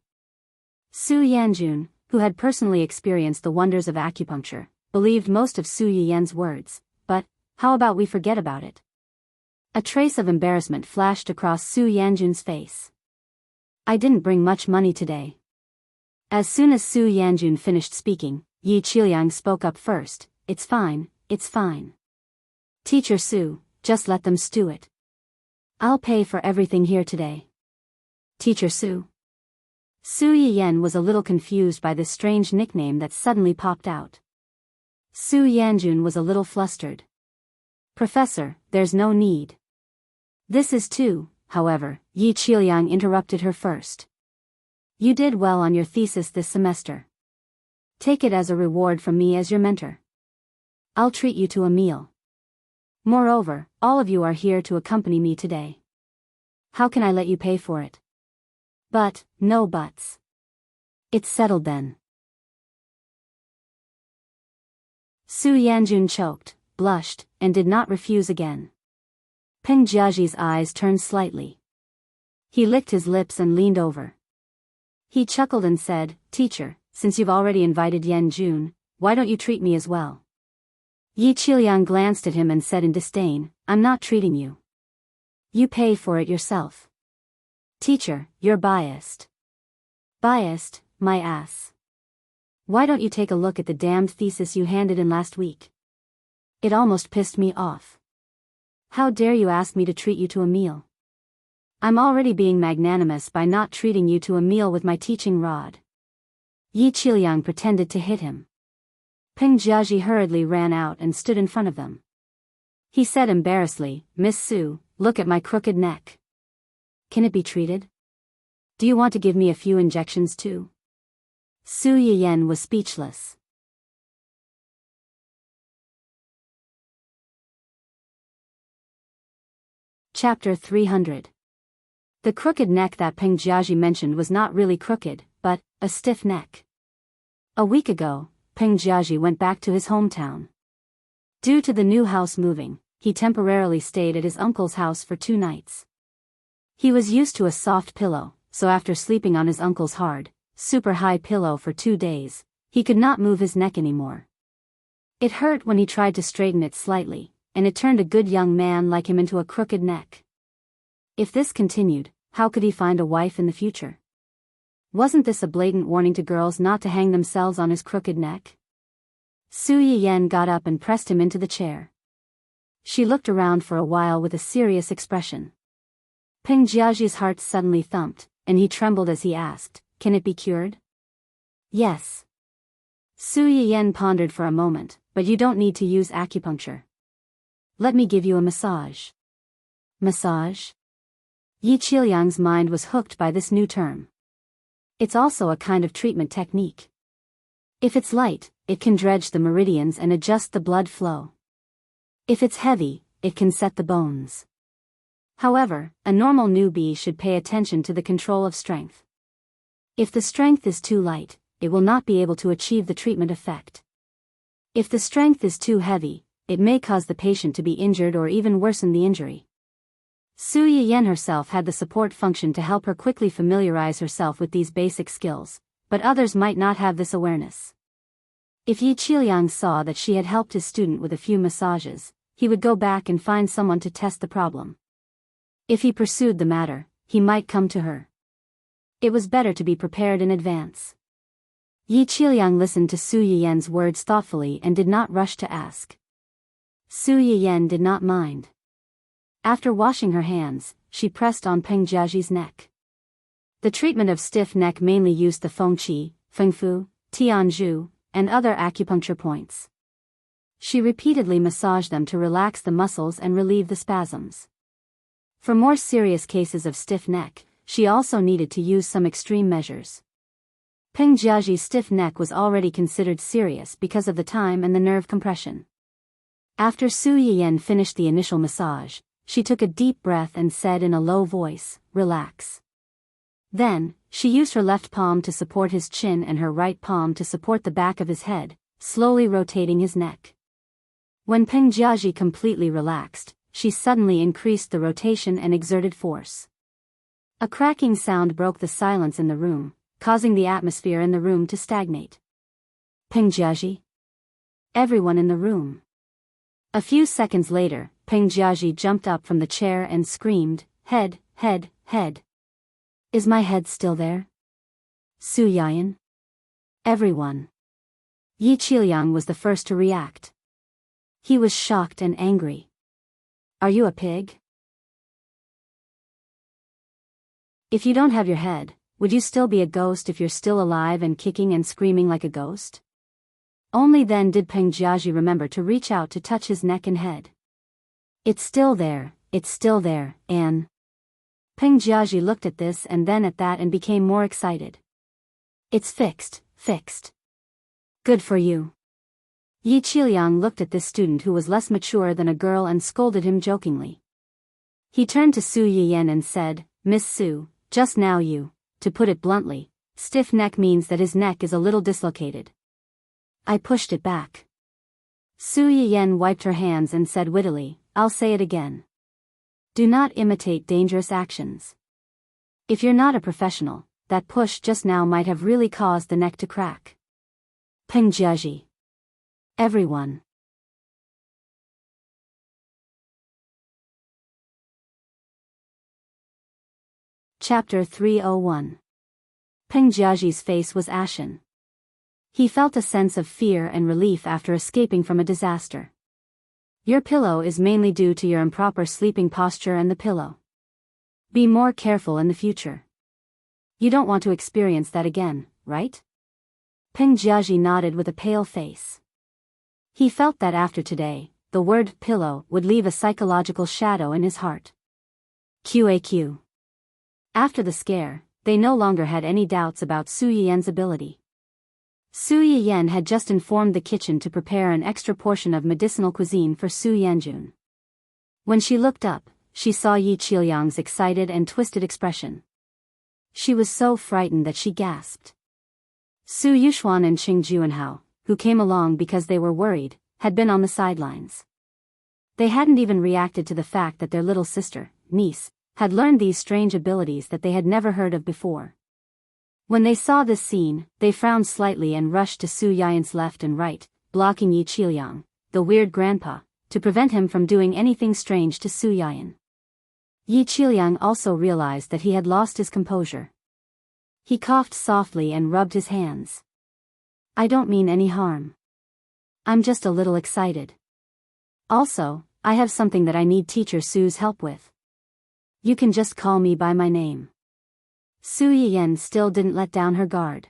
Su Yanjun, who had personally experienced the wonders of acupuncture, believed most of Su Yiyen's words, but how about we forget about it? A trace of embarrassment flashed across Su Yanjun's face. I didn't bring much money today. As soon as Su Yanjun finished speaking, Yi Qiliang spoke up first, it's fine, it's fine. Teacher Su, just let them stew it. I'll pay for everything here today. Teacher Su. Su Yiyen was a little confused by this strange nickname that suddenly popped out. Su Yanjun was a little flustered. Professor, there's no need. This is too, however, Yi Qiliang interrupted her first. You did well on your thesis this semester. Take it as a reward from me as your mentor. I'll treat you to a meal. Moreover, all of you are here to accompany me today. How can I let you pay for it? But, no buts. It's settled then. Su Yanjun choked, blushed, and did not refuse again. Peng Jiaji's eyes turned slightly. He licked his lips and leaned over. He chuckled and said, Teacher, since you've already invited Yan Jun, why don't you treat me as well? Yi Qiliang glanced at him and said in disdain, I'm not treating you. You pay for it yourself. Teacher, you're biased. Biased, my ass. Why don't you take a look at the damned thesis you handed in last week? It almost pissed me off. How dare you ask me to treat you to a meal? I'm already being magnanimous by not treating you to a meal with my teaching rod. Yi Qiliang pretended to hit him. Peng Jiaji hurriedly ran out and stood in front of them. He said embarrassedly, Miss Su, look at my crooked neck. Can it be treated? Do you want to give me a few injections too? Su Yiyen was speechless. Chapter 300. The crooked neck that Peng Jiaji mentioned was not really crooked, but a stiff neck. A week ago, Peng Jiaji went back to his hometown. Due to the new house moving, he temporarily stayed at his uncle's house for 2 nights. He was used to a soft pillow, so after sleeping on his uncle's hard, super high pillow for 2 days, he could not move his neck anymore. It hurt when he tried to straighten it slightly, and it turned a good young man like him into a crooked neck. If this continued, how could he find a wife in the future? Wasn't this a blatant warning to girls not to hang themselves on his crooked neck? Su Yiyen got up and pressed him into the chair. She looked around for a while with a serious expression. Peng Jiaji's heart suddenly thumped, and he trembled as he asked, "Can it be cured?" "Yes." Su Yiyen pondered for a moment, "But you don't need to use acupuncture. Let me give you a massage." Massage? Yi Qiuliang's mind was hooked by this new term. It's also a kind of treatment technique. If it's light, it can dredge the meridians and adjust the blood flow. If it's heavy, it can set the bones. However, a normal newbie should pay attention to the control of strength. If the strength is too light, it will not be able to achieve the treatment effect. If the strength is too heavy, it may cause the patient to be injured or even worsen the injury. Su Yiyen herself had the support function to help her quickly familiarize herself with these basic skills, but others might not have this awareness. If Yi Qiuliang saw that she had helped his student with a few massages, he would go back and find someone to test the problem. If he pursued the matter, he might come to her. It was better to be prepared in advance. Yi Qiuliang listened to Su Yiyen's words thoughtfully and did not rush to ask. Su Yiyen did not mind. After washing her hands, she pressed on Peng Jiaji's neck. The treatment of stiff neck mainly used the Fengqi, Fengfu, Tianzhu, and other acupuncture points. She repeatedly massaged them to relax the muscles and relieve the spasms. For more serious cases of stiff neck, she also needed to use some extreme measures. Peng Jiaji's stiff neck was already considered serious because of the time and the nerve compression. After Su Yiyen finished the initial massage, she took a deep breath and said in a low voice, "Relax." Then, she used her left palm to support his chin and her right palm to support the back of his head, slowly rotating his neck. When Peng Jiaji completely relaxed, she suddenly increased the rotation and exerted force. A cracking sound broke the silence in the room, causing the atmosphere in the room to stagnate. "Peng Jiaji?" Everyone in the room. A few seconds later, Peng Jiaji jumped up from the chair and screamed, "Head, head, head. Is my head still there? Su Yiyen?" Everyone. Yi Qiuliang was the first to react. He was shocked and angry. "Are you a pig? If you don't have your head, would you still be a ghost if you're still alive and kicking and screaming like a ghost?" Only then did Peng Jiaji remember to reach out to touch his neck and head. It's still there, Anne." Peng Jiaji looked at this and then at that and became more excited. "It's fixed. Good for you." Yi Qiuliang looked at this student who was less mature than a girl and scolded him jokingly. He turned to Su Yiyen and said, "Miss Su, just now to put it bluntly, stiff neck means that his neck is a little dislocated." I pushed it back. Su Yiyen wiped her hands and said wittily, "I'll say it again. Do not imitate dangerous actions. If you're not a professional, that push just now might have really caused the neck to crack." Peng Jiaji. Everyone. Chapter 301. Peng Jiaji's face was ashen. He felt a sense of fear and relief after escaping from a disaster. "Your pillow is mainly due to your improper sleeping posture and the pillow. Be more careful in the future. You don't want to experience that again, right?" Peng Jiaji nodded with a pale face. He felt that after today, the word pillow would leave a psychological shadow in his heart. QAQ. After the scare, they no longer had any doubts about Su Yiyen's ability. Su Yiyen had just informed the kitchen to prepare an extra portion of medicinal cuisine for Su Yanjun. When she looked up, she saw Yi Qiuliang's excited and twisted expression. She was so frightened that she gasped. Su Yuxuan and Qing Juanhao, who came along because they were worried, had been on the sidelines. They hadn't even reacted to the fact that their little sister, niece, had learned these strange abilities that they had never heard of before. When they saw this scene, they frowned slightly and rushed to Su Yiyen's left and right, blocking Yi Qiuliang, the weird grandpa, to prevent him from doing anything strange to Su Yiyen. Yi Qiliang also realized that he had lost his composure. He coughed softly and rubbed his hands. I don't mean any harm. I'm just a little excited. Also, I have something that I need Teacher Su's help with. You can just call me by my name. Su Yiyan still didn't let down her guard.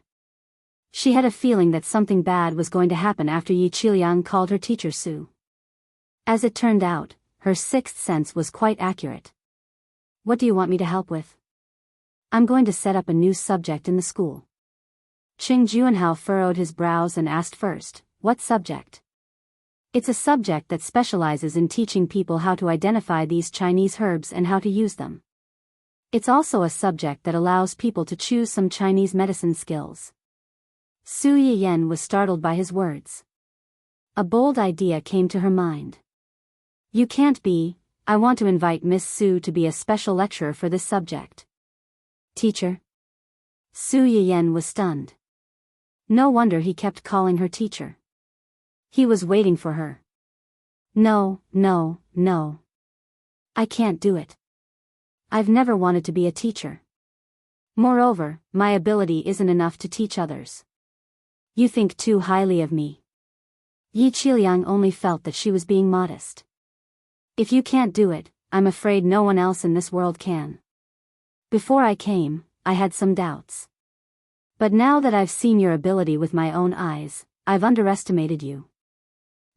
She had a feeling that something bad was going to happen after Yi Qiliang called her Teacher Su. As it turned out, her sixth sense was quite accurate. What do you want me to help with? I'm going to set up a new subject in the school. Qing Juanhao furrowed his brows and asked first, what subject? It's a subject that specializes in teaching people how to identify these Chinese herbs and how to use them. It's also a subject that allows people to choose some Chinese medicine skills. Su Yiyan was startled by his words. A bold idea came to her mind. You can't be, I want to invite Miss Su to be a special lecturer for this subject. Teacher? Su Yiyan was stunned. No wonder he kept calling her teacher. He was waiting for her. No. I can't do it. I've never wanted to be a teacher. Moreover, my ability isn't enough to teach others. You think too highly of me. Yi Qiliang only felt that she was being modest. If you can't do it, I'm afraid no one else in this world can. Before I came, I had some doubts. But now that I've seen your ability with my own eyes, I've underestimated you.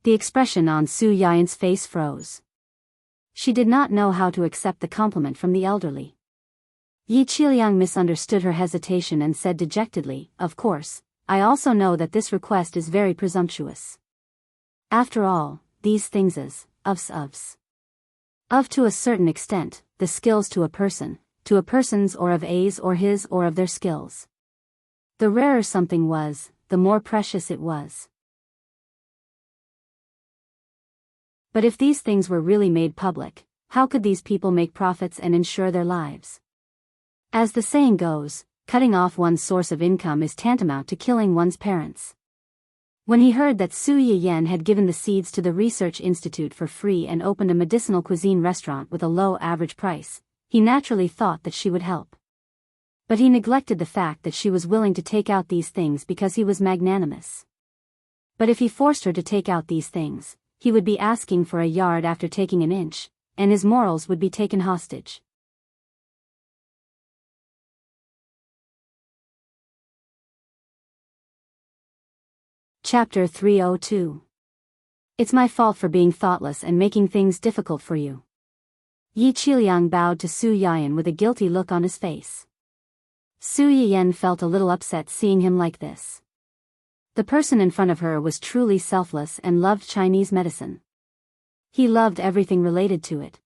The expression on Su Yian's face froze. She did not know how to accept the compliment from the elderly. Yi Qiliang misunderstood her hesitation and said dejectedly, of course, I also know that this request is very presumptuous. After all, these things is, of to a certain extent, the skills to a person's or of A's or his or of their skills. The rarer something was, the more precious it was. But if these things were really made public, how could these people make profits and ensure their lives? As the saying goes, cutting off one's source of income is tantamount to killing one's parents. When he heard that Su Yiyan had given the seeds to the Research Institute for free and opened a medicinal cuisine restaurant with a low average price, he naturally thought that she would help. But he neglected the fact that she was willing to take out these things because he was magnanimous. But if he forced her to take out these things, he would be asking for a yard after taking an inch, and his morals would be taken hostage. Chapter 302. It's my fault for being thoughtless and making things difficult for you. Yi Qiliang bowed to Su Yiyan with a guilty look on his face. Su Yiyan felt a little upset seeing him like this. The person in front of her was truly selfless and loved Chinese medicine. He loved everything related to it.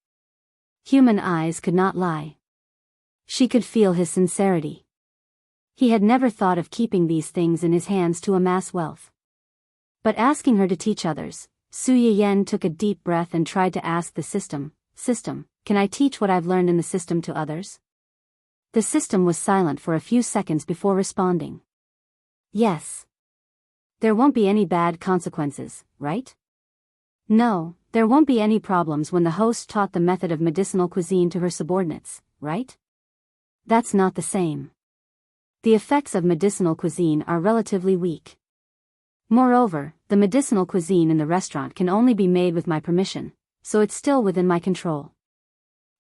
Human eyes could not lie. She could feel his sincerity. He had never thought of keeping these things in his hands to amass wealth. But asking her to teach others, Su Yiyan took a deep breath and tried to ask the system, can I teach what I've learned in the system to others? The system was silent for a few seconds before responding. Yes. There won't be any bad consequences, right? No, there won't be any problems when the host taught the method of medicinal cuisine to her subordinates, right? That's not the same. The effects of medicinal cuisine are relatively weak. Moreover, the medicinal cuisine in the restaurant can only be made with my permission, so it's still within my control.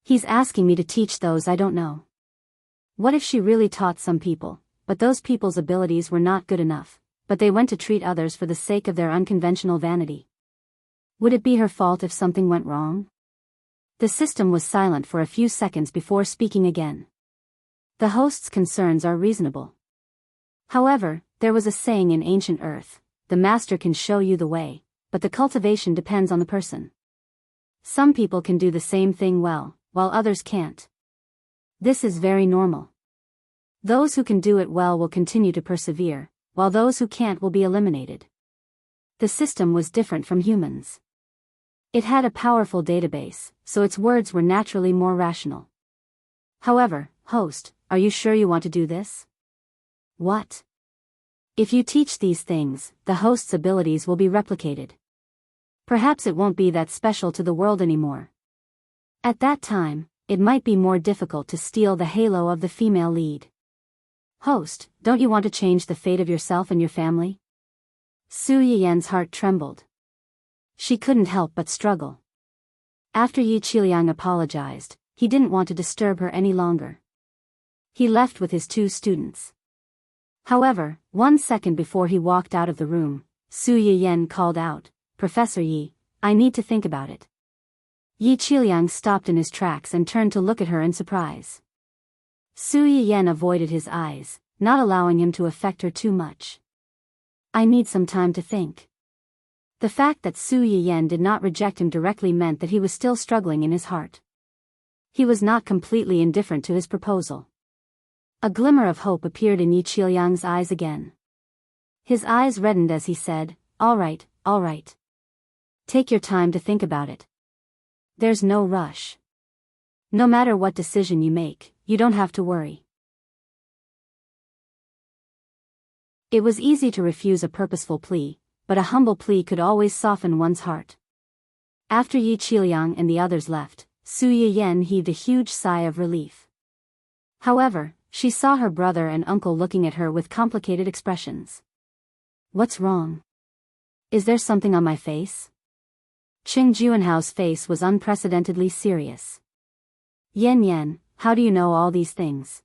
He's asking me to teach those I don't know. What if she really taught some people, but those people's abilities were not good enough, but they went to treat others for the sake of their unconventional vanity? Would it be her fault if something went wrong? The system was silent for a few seconds before speaking again. The host's concerns are reasonable. However, there was a saying in ancient Earth, the master can show you the way, but the cultivation depends on the person. Some people can do the same thing well, while others can't. This is very normal. Those who can do it well will continue to persevere, while those who can't will be eliminated. The system was different from humans. It had a powerful database, so its words were naturally more rational. However, host, are you sure you want to do this? What? If you teach these things, the host's abilities will be replicated. Perhaps it won't be that special to the world anymore. At that time, it might be more difficult to steal the halo of the female lead. Host, don't you want to change the fate of yourself and your family? Su Yiyan's heart trembled. She couldn't help but struggle. After Yi Qiliang apologized, he didn't want to disturb her any longer. He left with his 2 students. However, 1 second before he walked out of the room, Su Yiyan called out, "Professor Yi, I need to think about it." Yi Qiliang stopped in his tracks and turned to look at her in surprise. Su Yiyan avoided his eyes, not allowing him to affect her too much. "I need some time to think." The fact that Su Yiyan did not reject him directly meant that he was still struggling in his heart. He was not completely indifferent to his proposal. A glimmer of hope appeared in Yi Qiliang's eyes again. His eyes reddened as he said, all right. Take your time to think about it. There's no rush. No matter what decision you make, you don't have to worry." It was easy to refuse a purposeful plea, but a humble plea could always soften one's heart. After Yi Qiliang and the others left, Su Yiyan heaved a huge sigh of relief. However, she saw her brother and uncle looking at her with complicated expressions. "What's wrong? Is there something on my face?" Qing Juanhao's face was unprecedentedly serious. Yan, how do you know all these things?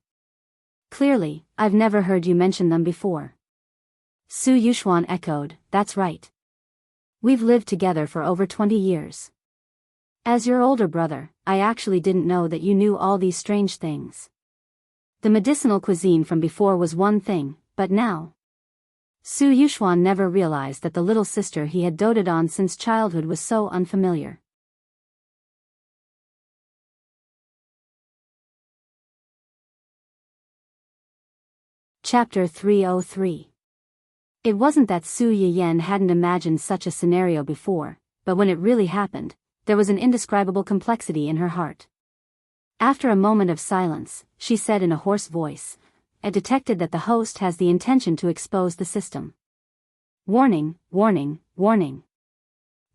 Clearly, I've never heard you mention them before." Su Yuxuan echoed, "That's right. We've lived together for over 20 years. As your older brother, I actually didn't know that you knew all these strange things. The medicinal cuisine from before was one thing, but now..." Su Yuxuan never realized that the little sister he had doted on since childhood was so unfamiliar. Chapter 303. It wasn't that Su Yiyan hadn't imagined such a scenario before, but when it really happened, there was an indescribable complexity in her heart. After a moment of silence, she said in a hoarse voice, "I detected that the host has the intention to expose the system. Warning, warning, warning."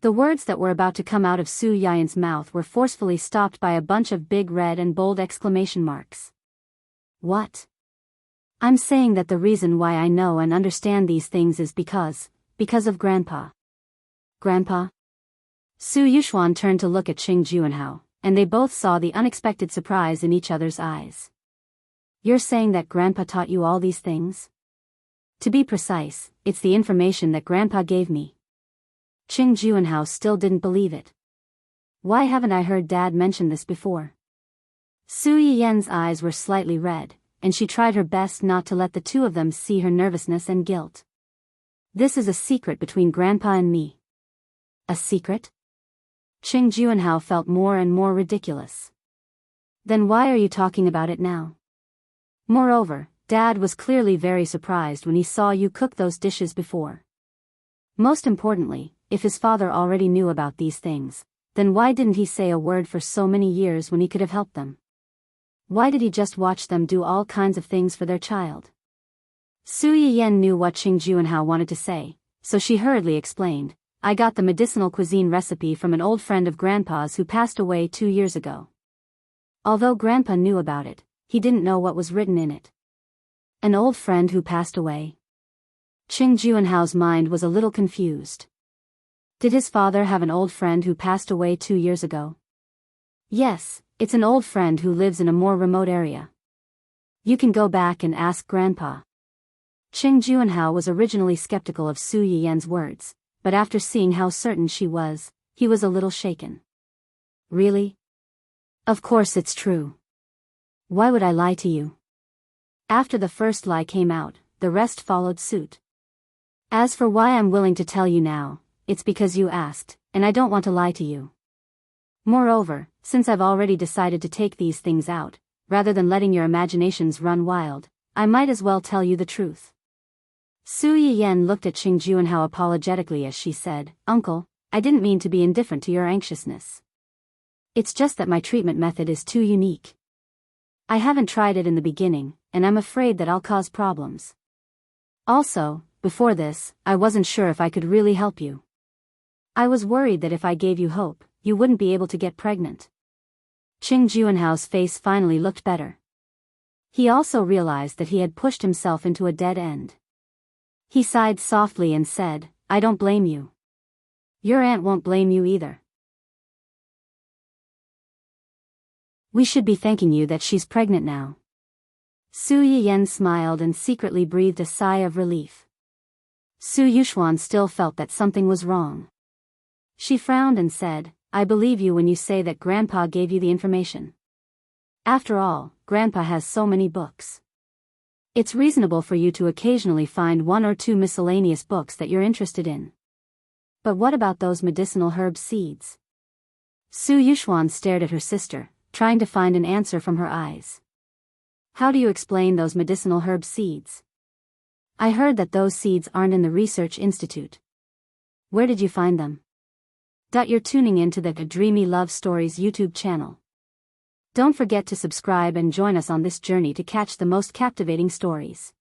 The words that were about to come out of Su Yiyan's mouth were forcefully stopped by a bunch of big red and bold exclamation marks. "What?" "I'm saying that the reason why I know and understand these things is because of Grandpa." "Grandpa?" Su Yuxuan turned to look at Qing Juanhao, and they both saw the unexpected surprise in each other's eyes. "You're saying that Grandpa taught you all these things?" "To be precise, it's the information that Grandpa gave me." Qing Juanhao still didn't believe it. "Why haven't I heard Dad mention this before?" Su Yiyan's eyes were slightly red, and she tried her best not to let the 2 of them see her nervousness and guilt. "This is a secret between Grandpa and me." "A secret?" Qing Juanhao felt more and more ridiculous. "Then why are you talking about it now? Moreover, Dad was clearly very surprised when he saw you cook those dishes before. Most importantly, if his father already knew about these things, then why didn't he say a word for so many years when he could have helped them? Why did he just watch them do all kinds of things for their child?" Su Yiyan knew what Qing Juanhao wanted to say, so she hurriedly explained, "I got the medicinal cuisine recipe from an old friend of Grandpa's who passed away 2 years ago. Although Grandpa knew about it, he didn't know what was written in it." "An old friend who passed away?" Qing Juanhao's mind was a little confused. Did his father have an old friend who passed away 2 years ago? "Yes, it's an old friend who lives in a more remote area. You can go back and ask Grandpa." Qing Juanhao was originally skeptical of Su Yiyan's words, but after seeing how certain she was, he was a little shaken. "Really? Of course it's true. Why would I lie to you?" After the first lie came out, the rest followed suit. "As for why I'm willing to tell you now, it's because you asked, and I don't want to lie to you. Moreover, since I've already decided to take these things out, rather than letting your imaginations run wild, I might as well tell you the truth." Su Yiyan looked at Qing Juanhao apologetically as she said, "Uncle, I didn't mean to be indifferent to your anxiousness. It's just that my treatment method is too unique. I haven't tried it in the beginning, and I'm afraid that I'll cause problems. Also, before this, I wasn't sure if I could really help you. I was worried that if I gave you hope, you wouldn't be able to get pregnant." Qing Juanhao's face finally looked better. He also realized that he had pushed himself into a dead end. He sighed softly and said, I don't blame you. Your aunt won't blame you either. We should be thanking you that she's pregnant now. Su Yiyen smiled and secretly breathed a sigh of relief. Su Yuxuan still felt that something was wrong. She frowned and said, I believe you when you say that Grandpa gave you the information. After all, Grandpa has so many books. It's reasonable for you to occasionally find one or two miscellaneous books that you're interested in. But what about those medicinal herb seeds? Su Yuxuan stared at her sister, trying to find an answer from her eyes. How do you explain those medicinal herb seeds? I heard that those seeds aren't in the research institute. Where did you find them? You're tuning into the Dreamy Love Stories YouTube channel. Don't forget to subscribe and join us on this journey to catch the most captivating stories.